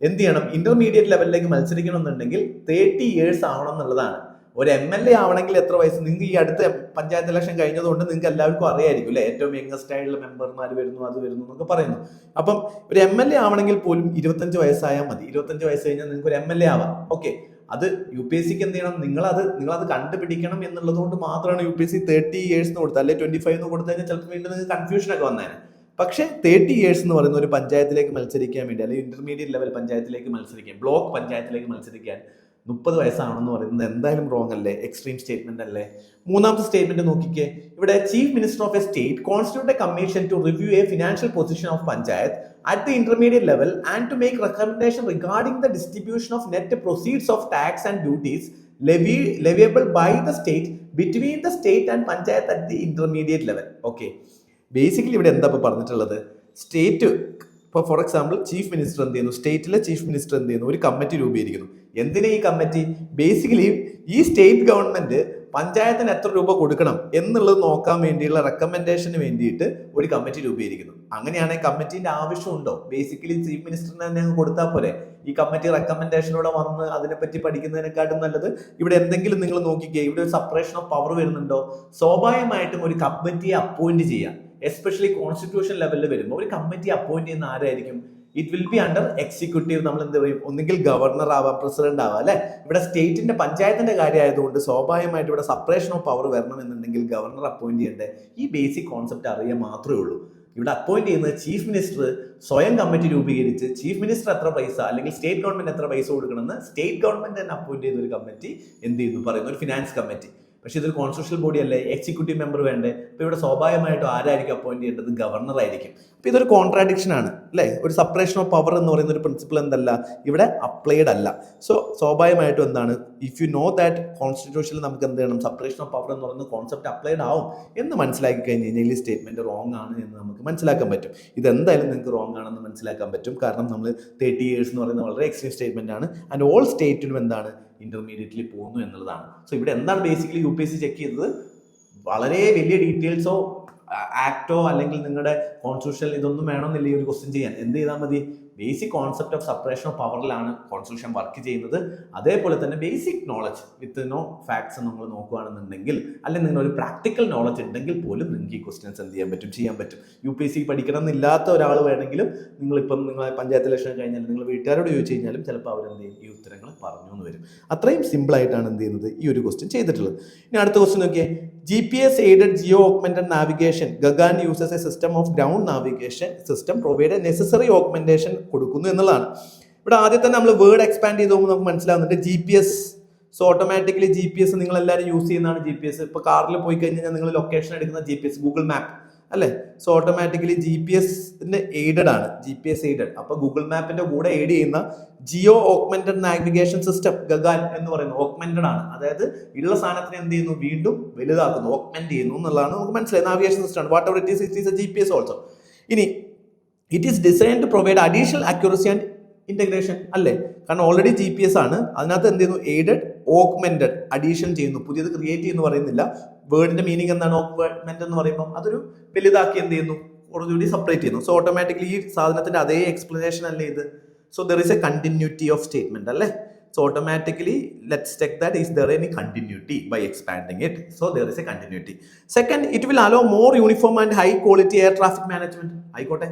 എന്ത് ചെയ്യണം, ഇന്റർമീഡിയറ്റ് ലെവലിലേക്ക് മത്സരിക്കണം എന്നുണ്ടെങ്കിൽ 30 years ആവണം എന്നുള്ളതാണ്. ഒരു MLA ആവണമെങ്കിൽ എത്ര വയസ്സ്, നിങ്ങൾക്ക് ഈ അടുത്ത പഞ്ചായത്ത് ഇലക്ഷൻ കഴിഞ്ഞതുകൊണ്ട് നിങ്ങൾക്ക് എല്ലാവർക്കും അറിയായിരിക്കും അല്ലെ. ഏറ്റവും യങ്ങസ്റ്റ് ആയിട്ടുള്ള മെമ്പർമാർ വരുന്നു, അത് വരുന്നു എന്നൊക്കെ പറയുന്നു. അപ്പം ഒരു MLA ആവണമെങ്കിൽ പോലും 25 വയസ്സായാൽ മതി. 25 വയസ്സ് കഴിഞ്ഞാൽ നിങ്ങൾക്ക് ഒരു MLA ആവാം. ഓക്കെ, അത് UPSCക്ക് എന്ത് ചെയ്യണം, നിങ്ങളത് കണ്ടുപിടിക്കണം എന്നുള്ളത് കൊണ്ട് മാത്രമാണ് UPSC 30 years എന്ന് കൊടുത്തത്. അല്ലെ 25 എന്ന് കൊടുത്തു കഴിഞ്ഞാൽ ചിലപ്പോൾ വീണ്ടും നിങ്ങൾക്ക് കൺഫ്യൂഷൻ ഒക്കെ വന്നേനെ. പക്ഷേ 30 years എന്ന് പറയുന്ന ഒരു പഞ്ചായത്തിലേക്ക് മത്സരിക്കാൻ വേണ്ടി, അല്ലെങ്കിൽ ഇന്റർമീഡിയറ്റ് ലെവൽ പഞ്ചായത്തിലേക്ക് മത്സരിക്കാൻ, ബ്ലോക്ക് പഞ്ചായത്തിലേക്ക് മത്സരിക്കാൻ 30 വയസ്സാണെന്ന് പറയുന്നത് എന്തായാലും റോങ് അല്ലേ, എക്സ്ട്രീം സ്റ്റേറ്റ്മെന്റ് അല്ലേ. മൂന്നാമത്തെ സ്റ്റേറ്റ്മെന്റ് നോക്കിക്കേ, ഇവിടെ chief minister of a state constitute a commission to review a financial position of panchayat at the intermediate level and to make recommendation regarding the distribution of net proceeds of tax and duties leviable by the state between the state and panchayat at the intermediate level. Okay, basically ഇവിടെ എന്താ ഇപ്പോൾ പറഞ്ഞിട്ടുള്ളത്, state ഇപ്പോൾ for example chief minister എന്ത് ചെയ്യുന്നു, സ്റ്റേറ്റിലെ chief minister എന്ത് ചെയ്യുന്നു, ഒരു കമ്മിറ്റി രൂപീകരിക്കുന്നു. എന്തിനാ ഈ കമ്മിറ്റി? ബേസിക്കലി ഈ സ്റ്റേറ്റ് ഗവൺമെന്റ് പഞ്ചായത്തിന് എത്ര രൂപ കൊടുക്കണം എന്നുള്ളത് നോക്കാൻ വേണ്ടിയുള്ള റെക്കമെൻഡേഷന് വേണ്ടിയിട്ട് ഒരു കമ്മിറ്റി രൂപീകരിക്കുന്നു. അങ്ങനെയാണെങ്കിൽ കമ്മിറ്റിന്റെ ആവശ്യമുണ്ടോ? ബേസിക്കലി ചീഫ് മിനിസ്റ്ററിന് തന്നെ കൊടുത്താൽ പോലെ ഈ കമ്മിറ്റി റെക്കമെൻഡേഷനോടെ വന്ന് അതിനെപ്പറ്റി പഠിക്കുന്നതിനെക്കാട്ടും നല്ലത് ഇവിടെ എന്തെങ്കിലും നിങ്ങൾ നോക്കിക്കേ, ഇവിടെ ഒരു സെപ്പറേഷൻ ഓഫ് പവർ വരുന്നുണ്ടോ? സ്വാഭാവികമായിട്ടും ഒരു കമ്മിറ്റിയെ അപ്പോയിന്റ് ചെയ്യാം. എസ്പെഷ്യലി കോൺസ്റ്റിറ്റ്യൂഷൻ ലെവലിൽ വരുമ്പോൾ ഒരു കമ്മിറ്റി അപ്പോയിന്റ് ചെയ്യുന്ന ആരായിരിക്കും? It will be under executive. നമ്മൾ എന്ത് പറയും, ഒന്നുകിൽ ഗവർണർ ആവാം, പ്രസിഡന്റ് ആവാം അല്ലെ. ഇവിടെ സ്റ്റേറ്റിന്റെ പഞ്ചായത്തിന്റെ കാര്യം ആയതുകൊണ്ട് സ്വാഭാവികമായിട്ട് ഇവിടെ സെപ്പറേഷൻ ഓഫ് പവർ വരണമെന്നുണ്ടെങ്കിൽ ഗവർണർ അപ്പോയിന്റ് ചെയ്യേണ്ടേ. ഈ ബേസിക് കോൺസെപ്റ്റ് അറിയാൻ മാത്രമേ ഉള്ളൂ. ഇവിടെ അപ്പോയിന്റ് ചെയ്യുന്നത് ചീഫ് മിനിസ്റ്റർ സ്വയം കമ്മിറ്റി രൂപീകരിച്ച് ചീഫ് മിനിസ്റ്റർ എത്ര പൈസ അല്ലെങ്കിൽ സ്റ്റേറ്റ് ഗവൺമെന്റ് എത്ര പൈസ കൊടുക്കണമെന്ന് സ്റ്റേറ്റ് ഗവൺമെന്റ് തന്നെ അപ്പോയിന്റ് ചെയ്യുന്ന ഒരു കമ്മിറ്റി എന്ത് ചെയ്യുന്നു പറയുന്ന ഒരു ഫിനാൻസ് കമ്മിറ്റി. പക്ഷെ ഇതൊരു കോൺസ്റ്റിറ്റ്യൂഷണൽ ബോഡി അല്ലേ, എക്സിക്യൂട്ടീവ് മെമ്പർ വേണ്ടേ? അപ്പൊ ഇവിടെ സ്വാഭാവികമായിട്ടും ആരായിരിക്കും അപ്പോയിന്റ് ചെയ്യേണ്ടത്? ഗവർണർ ആയിരിക്കും. അപ്പൊ ഇതൊരു കോൺട്രാഡിക്ഷൻ ആണ് അല്ലെ. ഒരു സെപ്പറേഷൻ ഓഫ് പവർ എന്ന് പറയുന്ന ഒരു പ്രിൻസിപ്പിൾ എന്തല്ല ഇവിടെ അപ്ലൈഡ് അല്ല. സോ സ്വാഭാവികമായിട്ടും എന്താണ്, ഇഫ് യു നോ ദാറ്റ് കോൺസ്റ്റിറ്റ്യൂഷനിൽ നമുക്ക് എന്ത് ചെയ്യണം, സെപ്പറേഷൻ ഓഫ് പവർ എന്ന് പറയുന്ന കോൺസെപ്റ്റ് അപ്ലൈഡ് ആവും എന്ന് മനസ്സിലാക്കി കഴിഞ്ഞ് കഴിഞ്ഞാൽ ഈ സ്റ്റേറ്റ്മെന്റ് റോങ് ആണ് എന്ന് നമുക്ക് മനസ്സിലാക്കാൻ പറ്റും. ഇതെന്തായാലും നിങ്ങൾക്ക് റോങ് ആണെന്ന് മനസ്സിലാക്കാൻ പറ്റും. കാരണം നമ്മൾ 30 years എന്ന് പറയുന്ന വളരെ എക്സ്ട്രീം സ്റ്റേറ്റ്മെന്റ് ആണ്. ആൻഡ് ഓൾ സ്റ്റേറ്റിലും എന്താണ് ഇന്റർമീഡിയറ്റ്ലി പോകുന്നു എന്നുള്ളതാണ്. സോ ഇവിടെ എന്താണ് ബേസിക്കലി UPSC ചെക്ക് ചെയ്തത്? വളരെ വലിയ ഡീറ്റെയിൽസോ ആക്ടോ അല്ലെങ്കിൽ നിങ്ങളുടെ കോൺസ്റ്റിറ്റ്യൂഷൻ ഇതൊന്നും വേണമെന്നില്ല ഈ ഒരു ക്വസ്റ്റ്യൻ ചെയ്യാൻ. എന്ത് ചെയ്താൽ മതി? Basic concept of separation of പവറിലാണ് കോൺസ്റ്റിറ്റ്യൂഷൻ വർക്ക് ചെയ്യുന്നത്. അതേപോലെ തന്നെ basic knowledge with no facts നിങ്ങൾ നോക്കുകയാണെന്നുണ്ടെങ്കിൽ, അല്ലെങ്കിൽ നിങ്ങൾ ഒരു പ്രാക്ടിക്കൽ നോളജ് ഉണ്ടെങ്കിൽ പോലും നിങ്ങൾക്ക് ഈ ക്വസ്റ്റ്യൻസ് എന്ത് ചെയ്യാൻ പറ്റും. UPSC പഠിക്കണം എന്നില്ലാത്ത ഒരാൾ വേണമെങ്കിലും നിങ്ങളിപ്പം നിങ്ങളെ പഞ്ചായത്ത് ഇലക്ഷൻ കഴിഞ്ഞാൽ നിങ്ങൾ വീട്ടുകാരോട് ചോദിച്ചു കഴിഞ്ഞാലും ചിലപ്പോൾ അവരെന്ത് ചെയ്യും, ഈ ഉത്തരങ്ങൾ പറഞ്ഞു എന്ന് വരും. അത്രയും സിമ്പിളായിട്ടാണ് എന്ത് ചെയ്യുന്നത് ഈ ഒരു ക്വസ്റ്റ്യൻ ചെയ്തിട്ടുള്ളത്. ഇനി അടുത്ത ക്വസ്റ്റ്യൻ നോക്കിയേ, GPS aided geo augmented navigation. Gagan uses a system of ground navigation system provide a necessary augmentation കൊടുക്കുന്നു എന്നുള്ളതാണ്. ഇവിടെ ആദ്യം തന്നെ നമ്മൾ വേർഡ് എക്സ്പാൻഡ് ചെയ്ത് പോകുമ്പോൾ നമുക്ക് മനസ്സിലാവുന്നുണ്ട് GPS. സോ ഓട്ടോമാറ്റിക്കലി GPS നിങ്ങൾ എല്ലാവരും യൂസ് ചെയ്യുന്നതാണ്. GPS ഇപ്പോൾ കാറിൽ പോയി കഴിഞ്ഞാൽ നിങ്ങൾ ലൊക്കേഷൻ എടുക്കുന്ന GPS ഗൂഗിൾ മാപ്പ് അല്ലേ. സോ ഓട്ടോമാറ്റിക്കലി GPS എയ്ഡഡ് ആണ്, GPS എയ്ഡഡ്. അപ്പൊ ഗൂഗിൾ മാപ്പിന്റെ കൂടെ എയ്ഡ് ചെയ്യുന്ന ജിയോ ഓഗ്മെന്റഡ് നാവിഗേഷൻ സിസ്റ്റം ഗഗാൻ എന്ന് പറയുന്നത് ഓഗ്മെന്റഡ് ആണ്. അതായത് ഉള്ള സാധനത്തിന് എന്ത് ചെയ്യുന്നു, വീണ്ടും വലുതാക്കുന്നു, ഓഗ്മെന്റ് ചെയ്യുന്നു എന്നുള്ളതാണ് നമുക്ക് മനസ്സിലായി. നാവിഗേഷൻ സിസ്റ്റം ആണ്. Whatever it is a GPS also. ഇനി it is design to provide additional accuracy and integration അല്ലേ. കാരണം ഓൾറെഡി GPS ആണ്, അതിനകത്ത് എന്ത് ചെയ്യുന്നു, എയ്ഡഡ് ഓഗ്മെന്റഡ് അഡീഷൻ ചെയ്യുന്നു, പുതിയത് ക്രിയേറ്റ് ചെയ്യുന്നു പറയുന്നില്ല. വേർഡിന്റെ മീനിങ് എന്താണ്? ഓഗ്മെന്റ് എന്ന് പറയുമ്പോൾ അതൊരു വലുതാക്കി എന്ത് ചെയ്യുന്നു, കുറച്ചുകൂടി സെപ്പറേറ്റ് ചെയ്യുന്നു. സോ ഓട്ടോമാറ്റിക്കലി ഈ സാധനത്തിന്റെ അതേ എക്സ്പ്ലനേഷൻ അല്ലേ ഇത്. So there is A continuity of statement അല്ലേ. So automatically let's check that is there any continuity by expanding it. So there is a continuity. Second, it will allow more uniform and high quality air traffic management. ആയിക്കോട്ടെ,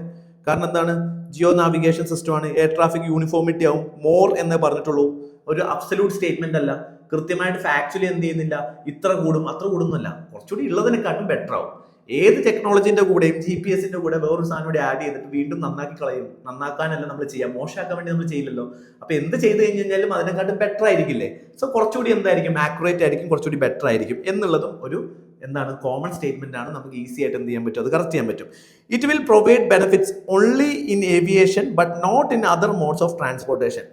കാരണം എന്താണ്, Jio navigation system ആണ്, air traffic uniformity ആവും. More എന്നേ പറഞ്ഞിട്ടുള്ളൂ, ഒരു absolute statement അല്ല. കൃത്യമായിട്ട് ഫാക്ച്വലി എന്ത് ചെയ്യുന്നില്ല, ഇത്ര കൂടും അത്ര കൂടുന്നല്ല, കുറച്ചുകൂടി ഉള്ളതിനെക്കാട്ടും ബെറ്റർ ആവും. ഏത് ടെക്നോളജിന്റെ കൂടെയും GPS-ന്റെ കൂടെ വേറൊരു സാധനം കൂടി ആഡ് ചെയ്തിട്ട് വീണ്ടും നന്നാക്കി കളയും. നന്നാക്കാനല്ല നമ്മൾ ചെയ്യാം, മോശമാക്കാൻ വേണ്ടി നമ്മൾ ചെയ്യില്ലല്ലോ. അപ്പൊ എന്ത് ചെയ്ത് കഴിഞ്ഞാലും അതിനെക്കാട്ടും ബെറ്റർ ആയിരിക്കില്ലേ. സോ കുറച്ചുകൂടി എന്തായിരിക്കും, ആക്യുറേറ്റ് ആയിരിക്കും, കുറച്ചുകൂടി ബെറ്റർ ആയിരിക്കും എന്നുള്ളതും ഒരു എന്താണ്, കോമൺ സ്റ്റേറ്റ്മെന്റ് ആണ്. നമുക്ക് ഈസി ആയിട്ട് എന്ത് ചെയ്യാൻ പറ്റും, അത് കറക്റ്റ് ചെയ്യാൻ പറ്റും. It will provide benefits only in aviation but not in other modes of transportation.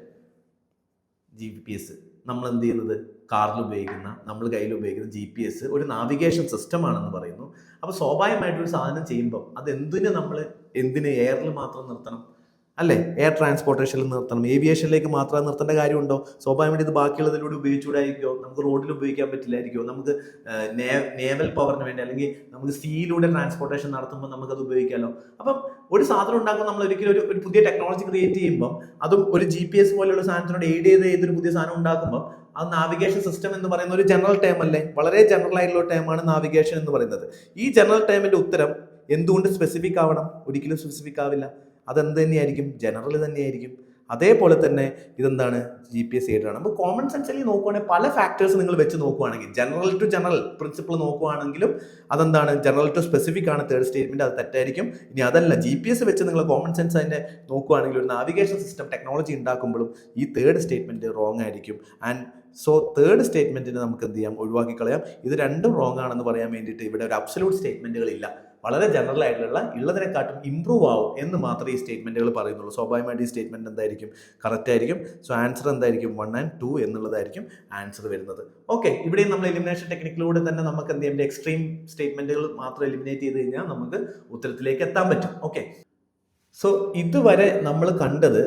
GPS നമ്മൾ എന്ത് ചെയ്യുന്നത്, കാറിൽ ഉപയോഗിക്കുന്ന, നമ്മൾ കയ്യിൽ ഉപയോഗിക്കുന്ന GPS ഒരു നാവിഗേഷൻ സിസ്റ്റം ആണെന്ന് പറയുന്നു. അപ്പോൾ സ്വാഭാവികമായിട്ടൊരു സാധനം ചെയ്യുമ്പോൾ അത് എന്തിന് എയറിൽ മാത്രം നിർത്തണം അല്ലേ, എയർ ട്രാൻസ്പോർട്ടേഷനിൽ നിർത്തണം, ഏവിയേഷനിലേക്ക് മാത്രം നിർത്തേണ്ട കാര്യമുണ്ടോ? സ്വാഭാവികമായിട്ട് ഇത് ബാക്കിയുള്ളതിലൂടെ ഉപയോഗിച്ചുകൂടായിരിക്കോ? നമുക്ക് റോഡിൽ ഉപയോഗിക്കാൻ പറ്റില്ലായിരിക്കോ? നമുക്ക് നേവൽ പവറിന് വേണ്ടി അല്ലെങ്കിൽ നമുക്ക് സീയിലൂടെ ട്രാൻസ്പോർട്ടേഷൻ നടത്തുമ്പോൾ നമുക്കത് ഉപയോഗിക്കാമല്ലോ. അപ്പം ഒരു സാധനം ഉണ്ടാക്കുമ്പോൾ നമ്മൾ ഒരിക്കലും ഒരു പുതിയ ടെക്നോളജി ക്രിയേറ്റ് ചെയ്യുമ്പോൾ അതും ഒരു GPS പോലെയുള്ള സാധനത്തിനോട് എയ്ഡ് ചെയ്തൊരു പുതിയ സാധനം ഉണ്ടാക്കുമ്പോൾ അത് നാവിഗേഷൻ സിസ്റ്റം എന്ന് പറയുന്ന ഒരു ജനറൽ ടേം അല്ലേ, വളരെ ജനറൽ ആയിട്ടുള്ള ടേമാണ് നാവിഗേഷൻ എന്ന് പറയുന്നത്. ഈ ജനറൽ ടേമിന്റെ ഉത്തരം എന്തുകൊണ്ട് സ്പെസിഫിക് ആവണം? ഒരിക്കലും സ്പെസിഫിക് ആവില്ല. അതെന്ത് തന്നെയായിരിക്കും, ജനറൽ തന്നെയായിരിക്കും. അതേപോലെ തന്നെ ഇതെന്താണ് GPS എയ്ഡഡ് ആണ്. അപ്പോൾ കോമൺ സെൻസിൽ നോക്കുവാണെങ്കിൽ പല ഫാക്ടേഴ്സ് നിങ്ങൾ വെച്ച് നോക്കുവാണെങ്കിൽ ജനറൽ ടു ജനറൽ പ്രിൻസിപ്പിൾ നോക്കുവാണെങ്കിലും അതെന്താണ് ജനറൽ ടു സ്പെസിഫിക് ആണ് തേർഡ് സ്റ്റേറ്റ്മെന്റ്, അത് തെറ്റായിരിക്കും. ഇനി അതല്ല GPS വെച്ച് നിങ്ങൾ കോമൺ സെൻസ് അതിനെ നോക്കുവാണെങ്കിൽ ഒരു നാവിഗേഷൻ സിസ്റ്റം ടെക്നോളജി ഉണ്ടാക്കുമ്പോഴും ഈ തേർഡ് സ്റ്റേറ്റ്മെന്റ് റോങ് ആയിരിക്കും. ആൻഡ് സോ തേർഡ് സ്റ്റേറ്റ്മെന്റിന് നമുക്ക് എന്ത് ചെയ്യാം, ഒഴിവാക്കി കളയാം. ഇത് രണ്ടും റോങ് ആണെന്ന് പറയാൻ വേണ്ടിയിട്ട് ഇവിടെ ഒരു അബ്സല്യൂട്ട് സ്റ്റേറ്റ്മെന്റുകളില്ല. വളരെ ജനറൽ ആയിട്ടുള്ള ഉള്ളതിനെക്കാട്ടും ഇമ്പ്രൂവ് ആവും എന്ന് മാത്രമേ ഈ സ്റ്റേറ്റ്മെന്റുകൾ പറയുന്നുള്ളൂ. സ്വാഭാവികമായിട്ട് ഈ സ്റ്റേറ്റ്മെന്റ് എന്തായിരിക്കും, കറക്റ്റ് ആയിരിക്കും. സോ ആൻസർ എന്തായിരിക്കും, 1 and 2 എന്നുള്ളതായിരിക്കും ആൻസർ വരുന്നത്. ഓക്കെ, ഇവിടെയും നമ്മൾ എലിമിനേഷൻ ടെക്നിക്കിലൂടെ തന്നെ നമുക്ക് എന്ത് ചെയ്യാം, എക്സ്ട്രീം സ്റ്റേറ്റ്മെന്റുകൾ മാത്രം എലിമിനേറ്റ് ചെയ്ത് കഴിഞ്ഞാൽ നമുക്ക് ഉത്തരത്തിലേക്ക് എത്താൻ പറ്റും. ഓക്കെ, സോ ഇതുവരെ നമ്മൾ കണ്ടത്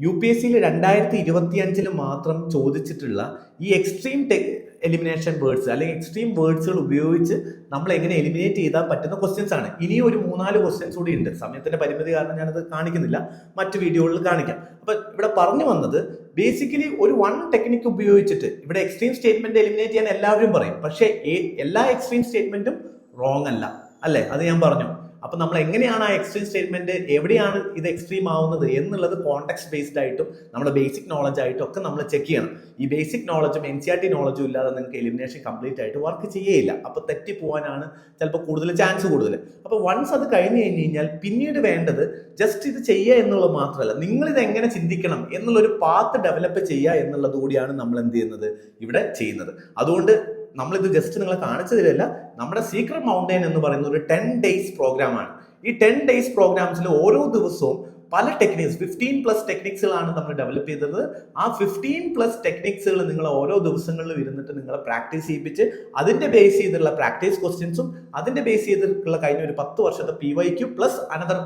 UPSCയിൽ 2025 മാത്രം ചോദിച്ചിട്ടുള്ള ഈ എക്സ്ട്രീം എലിമിനേഷൻ വേർഡ്സ് അല്ലെങ്കിൽ എക്സ്ട്രീം വേർഡ്സുകൾ ഉപയോഗിച്ച് നമ്മൾ എങ്ങനെ എലിമിനേറ്റ് ചെയ്താൽ പറ്റുന്ന ക്വസ്റ്റ്യൻസ് ആണ്. ഇനിയും ഒരു 3-4 ക്വസ്റ്റ്യൻസ് കൂടി ഉണ്ട്. സമയത്തിന്റെ പരിമിതി കാരണം ഞാനത് കാണിക്കുന്നില്ല, മറ്റു വീഡിയോകളിൽ കാണിക്കാം. അപ്പൊ ഇവിടെ പറഞ്ഞു വന്നത് ബേസിക്കലി ഒരു 1 ടെക്നിക്ക് ഉപയോഗിച്ചിട്ട് ഇവിടെ എക്സ്ട്രീം സ്റ്റേറ്റ്മെന്റ് എലിമിനേറ്റ് ചെയ്യാൻ എല്ലാവരും പറയും. പക്ഷേ എല്ലാ എക്സ്ട്രീം സ്റ്റേറ്റ്മെന്റും റോങ് അല്ലേ? അത് ഞാൻ പറഞ്ഞു. അപ്പൊ നമ്മൾ എങ്ങനെയാണ് ആ എക്സ്ട്രീം സ്റ്റേറ്റ്മെന്റ്, എവിടെയാണ് ഇത് എക്സ്ട്രീം ആവുന്നത് എന്നുള്ളത് കോണ്ടെക്സ്റ്റ് ബേസ്ഡ് ആയിട്ടും നമ്മുടെ ബേസിക് നോളജ് ആയിട്ടും ഒക്കെ നമ്മൾ ചെക്ക് ചെയ്യണം. ഈ ബേസിക് നോളജും NCERT നോളജും ഇല്ലാതെ നിങ്ങൾക്ക് എലിമിനേഷൻ കംപ്ലീറ്റ് ആയിട്ട് വർക്ക് ചെയ്യേയില്ല. അപ്പൊ തെറ്റി പോകാനാണ് ചിലപ്പോൾ കൂടുതൽ ചാൻസ് കൂടുതൽ. അപ്പൊ വൺസ് അത് കഴിഞ്ഞ് കഴിഞ്ഞാൽ പിന്നീട് വേണ്ടത് ജസ്റ്റ് ഇത് ചെയ്യുക എന്നുള്ളത് മാത്രമല്ല, നിങ്ങൾ ഇത് എങ്ങനെ ചിന്തിക്കണം എന്നുള്ളൊരു പാത്ത് ഡെവലപ്പ് ചെയ്യുക എന്നുള്ളത് കൂടിയാണ് നമ്മൾ എന്ത് ചെയ്യുന്നത്, ഇവിടെ ചെയ്യുന്നത്. അതുകൊണ്ട് നമ്മളിത് ജസ്റ്റ് നിങ്ങളെ കാണിച്ചു തരില്ല. നമ്മുടെ സീക്രട്ട് മൗണ്ടൈൻ എന്ന് പറയുന്ന ഒരു 10 days പ്രോഗ്രാമാണ്. ഈ 10 days പ്രോഗ്രാംസിൽ ഓരോ ദിവസവും പല ടെക്നിക്സ് 15+ ടെക്നിക്സുകളാണ് നമ്മൾ ഡെവലപ്പ് ചെയ്തത്. ആ 15+ ടെക്നിക്സുകൾ നിങ്ങൾ ഓരോ ദിവസങ്ങളിലും ഇരുന്നിട്ട് നിങ്ങളെ പ്രാക്ടീസ് ചെയ്യിപ്പിച്ച് അതിന്റെ ബേസ് ചെയ്തിട്ടുള്ള പ്രാക്ടീസ് ക്വസ്റ്റ്യൻസും അതിന്റെ ബേസ് ചെയ്തിട്ടുള്ള കഴിഞ്ഞ ഒരു 10 വർഷത്തെ PYQ plus another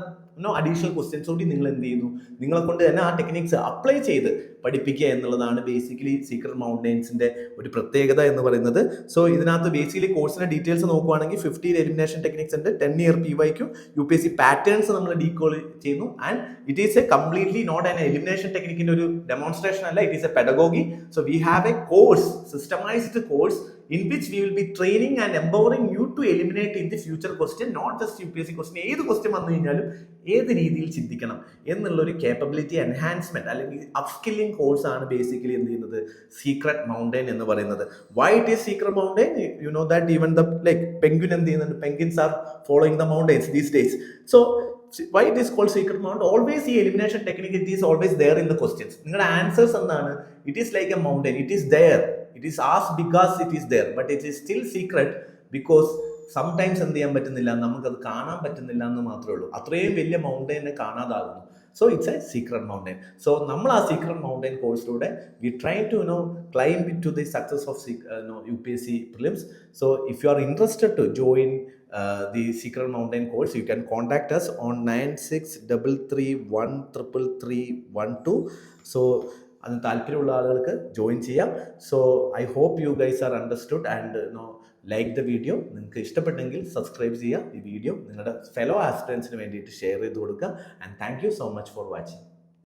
additional questions കൂടി നിങ്ങൾ എന്ത് ചെയ്യുന്നു, നിങ്ങളെ കൊണ്ട് തന്നെ ആ ടെക്നിക്സ് അപ്ലൈ ചെയ്ത് പഠിപ്പിക്കുക എന്നുള്ളതാണ് ബേസിക്കലി സീക്രട്ട് മൗണ്ടൈൻസിന്റെ ഒരു പ്രത്യേകത എന്ന് പറയുന്നത്. സോ ഇതിനകത്ത് ബേസിക്കലി കോഴ്സിന്റെ ഡീറ്റെയിൽസ് നോക്കുവാണെങ്കിൽ 15 എലിമിനേഷൻ ടെക്നിക്സ് ഉണ്ട്, 10 year PYQ, UPSC പാറ്റേൺസ് നമ്മൾ ഡീകോഡ് ചെയ്യുന്നു. And it is a completely not an elimination ടെക്നിക്കിന്റെ ഒരു ഡെമോൺസ്ട്രേഷൻ അല്ല, it is a pedagogy. So we have a course, systemized course in which we will be training and empowering you to eliminate in the future question, not just UPSC question. ഏത് question വന്നു കഴിഞ്ഞാലും ഏത് രീതിയിൽ ചിന്തിക്കണം എന്നുള്ളൊരു capability enhancement അല്ലെങ്കിൽ upskilling course ആണ് basically എന്ത് ചെയ്യുന്നത്, സീക്രട്ട് മൗണ്ടൈൻ എന്ന് പറയുന്നത്. Why it is secret mountain? You know that even the penguin എന്ത് ചെയ്യുന്നുണ്ട്, penguins are following the mountains these days. So why it is called secret mountain? Always the elimination technique, it is always there in the questions. നിങ്ങളുടെ answers എന്താണ്, it is like a mountain, it is there, it is as big as it is there, but it is still secret because sometimes എന്ത് ചെയ്യാൻ പറ്റുന്നില്ല, നമുക്കത് കാണാൻ പറ്റുന്നില്ല എന്ന് മാത്രമേ ഉള്ളൂ. അത്രയും വലിയ മൗണ്ടൈനെ കാണാതാകുന്നു. So it's a secret mountain. So നമ്മൾ ആ secret mountain കോഴ്സിലൂടെ we try to climb into the success of UPSC prelims. So if you are interested to join the secret mountain course, you can contact us on 9633133312. So അതിന് താല്പര്യമുള്ള ആളുകൾക്ക് join ചെയ്യാം. So I hope you guys are understood and like the video. നിങ്ങൾക്ക് ഇഷ്ടപ്പെട്ടെങ്കിൽ subscribe ചെയ്യുക. ഈ video നിങ്ങളുടെ fellow ആസ്പിറൻസിന് വേണ്ടിയിട്ട് ഷെയർ ചെയ്ത് കൊടുക്കുക. And thank you so much for watching.